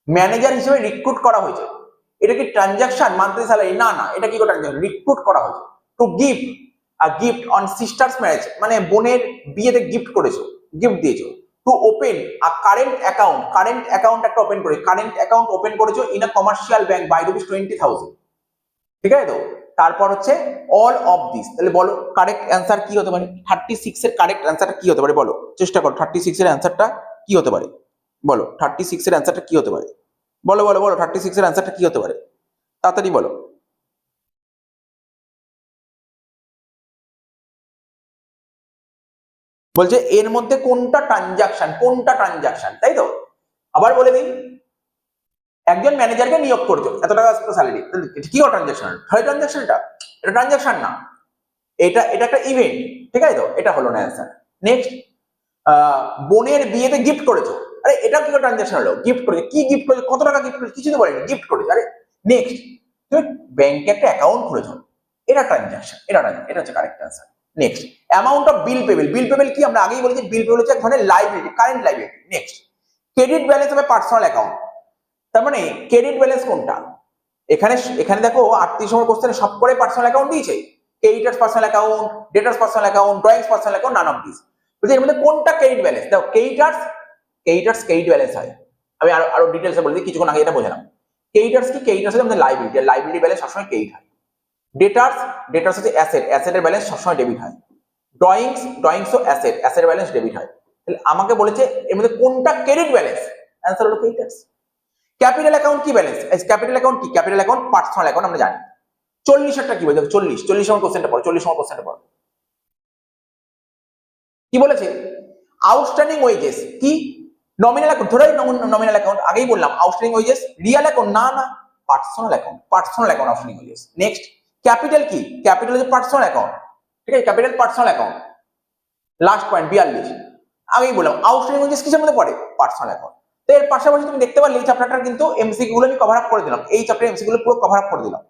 A: ম্যানেজার হিসেবে রিক্রুট করা হয়েছে। এটা কি ট্রানজাকশন? Monthly salary? না না, এটা কি ট্রানজাকশন? রিক্রুট করা হয়েছে। To give a gift on sister's marriage, মানে বোনের বিয়েতে গিফট করেছো, গিফট দিয়েছো। To open a current account, current account একটা ওপেন করে, কারেন্ট অ্যাকাউন্ট ওপেন করেছো in a commercial bank by ₹20,000, ঠিক আছে তো? তারপর হচ্ছে অল অফ দিস। তাহলে বলো কারেক্ট অ্যান্সার কি হতে পারে? 36 এর কারেক্ট অ্যান্সারটা কি হতে পারে বলো? চেষ্টা করো, 36 এর অ্যান্সারটা কি হতে পারে বলো? 36 এর অ্যান্সারটা কি হতে পারে? বলো বলো বলো, 36 এর অ্যান্সারটা কি হতে পারে? তাড়াতাড়ি বলো। বলছে এর মধ্যে কোনটা ট্রানজাকশন, কোনটা ট্রানজাকশন, তাই তো? আবার বলে দিই, একজন ম্যানেজারকে নিয়োগ করছো, এত টাকা স্যালারি, কি ট্রানজাকশন? হয় ট্রানজাকশন? এটা ট্রানজাকশন না, এটা এটা একটা ইভেন্ট, ঠিক আছে তো? এটা হলো না অ্যান্সার। নেক্সট, বোনের বিয়েতে গিফট করেছো, আরে এটা কি ট্রানজাকশন হলো? গিফট করেছো, কি গিফট করেছো? কত টাকা গিফট করেছো? কিছু তো বলেনি, গিফট করেছো। আরে নেক্সট, তুমি ব্যাংকে একটা অ্যাকাউন্ট খুলেছো, এটা ট্রানজাকশন, এটা হচ্ছে correct answer. Next, amount of bill payable. Bill payable কি? আমরা আগেই বলেছি বিল পেবল হচ্ছে এক ধরনের liability, current liability. Next, credit balance হবে পার্সোনাল অ্যাকাউন্ট। তার মানে ক্রেডিট ব্যালেন্স কোনটা? এখানে এখানে দেখো 38 নম্বর কোশ্চেনে সব করে পার্সোনাল অ্যাকাউন্ট দিয়েছে, creditors personal account, debtors personal account, drawings personal account, none of this. বলছি এর মধ্যে কোনটা ক্রেডিট ব্যালেন্স? দেখো ক্রেডিটার্স, ক্রেডিটার্স ক্রেডিট ব্যালেন্স হয়। আমি আরো ডিটেইলসে বলে দিই, কিছুক্ষণ আগে এটা বোঝালাম। ক্রেডিটার্স কি? ক্রেডিটার্স হচ্ছে আমাদের লাইবিলিটি, লাইবিলিটি ব্যালেন্স সবসময় ক্রেডিট হয়। ডেটার্স, ডেটার্স হচ্ছে অ্যাসেট, অ্যাসেটের ব্যালেন্স সবসময় ডেবিট হয়। ড্রয়িংস, ড্রয়িংসও অ্যাসেট, অ্যাসেটের ব্যালেন্স ডেবিট হয়। তাহলে আমাকে বলেছে এর মধ্যে কোনটা ক্রেডিট ব্যালেন্স? অ্যান্সার হলো ক্রেডিটার্স। ক্যাপিটাল অ্যাকাউন্ট কি ব্যালেন্স? ক্যাপিটাল অ্যাকাউন্ট কি? ক্যাপিটাল অ্যাকাউন্ট পার্সোনাল অ্যাকাউন্ট আমরা জানি। 40 একটা কি বলছে? 40 নম্বর কোশ্চেনটা পড়ো, 40 নম্বর কোশ্চেনটা পড়ো। কি বলেছে? আউটস্ট্যান্ডিং ওয়েজেস কি? নমিনাল অ্যাকাউন্ট, ধরে নমিনাল অ্যাকাউন্ট, আগেই বললাম। Outstanding wages real account? না না, personal account, personal account outstanding wages. Next, capital কি? ক্যাপিটাল হচ্ছে পার্সোনাল অ্যাকাউন্ট, ঠিক আছে? Capital personal account. Last point 42, আগেই বললাম আউটস্ট্যান্ডিং ওয়েজেস কিসের মধ্যে পড়ে? Personal account. তো এর পাশাপাশি তুমি দেখতে পারলে এই চ্যাপ্টারটা কিন্তু এমসিকিউ গুলো আমি কভার আপ করে দিলাম, এই চ্যাপ্টার এমসিকিউ গুলো পুরো কভার আপ করে দিলাম।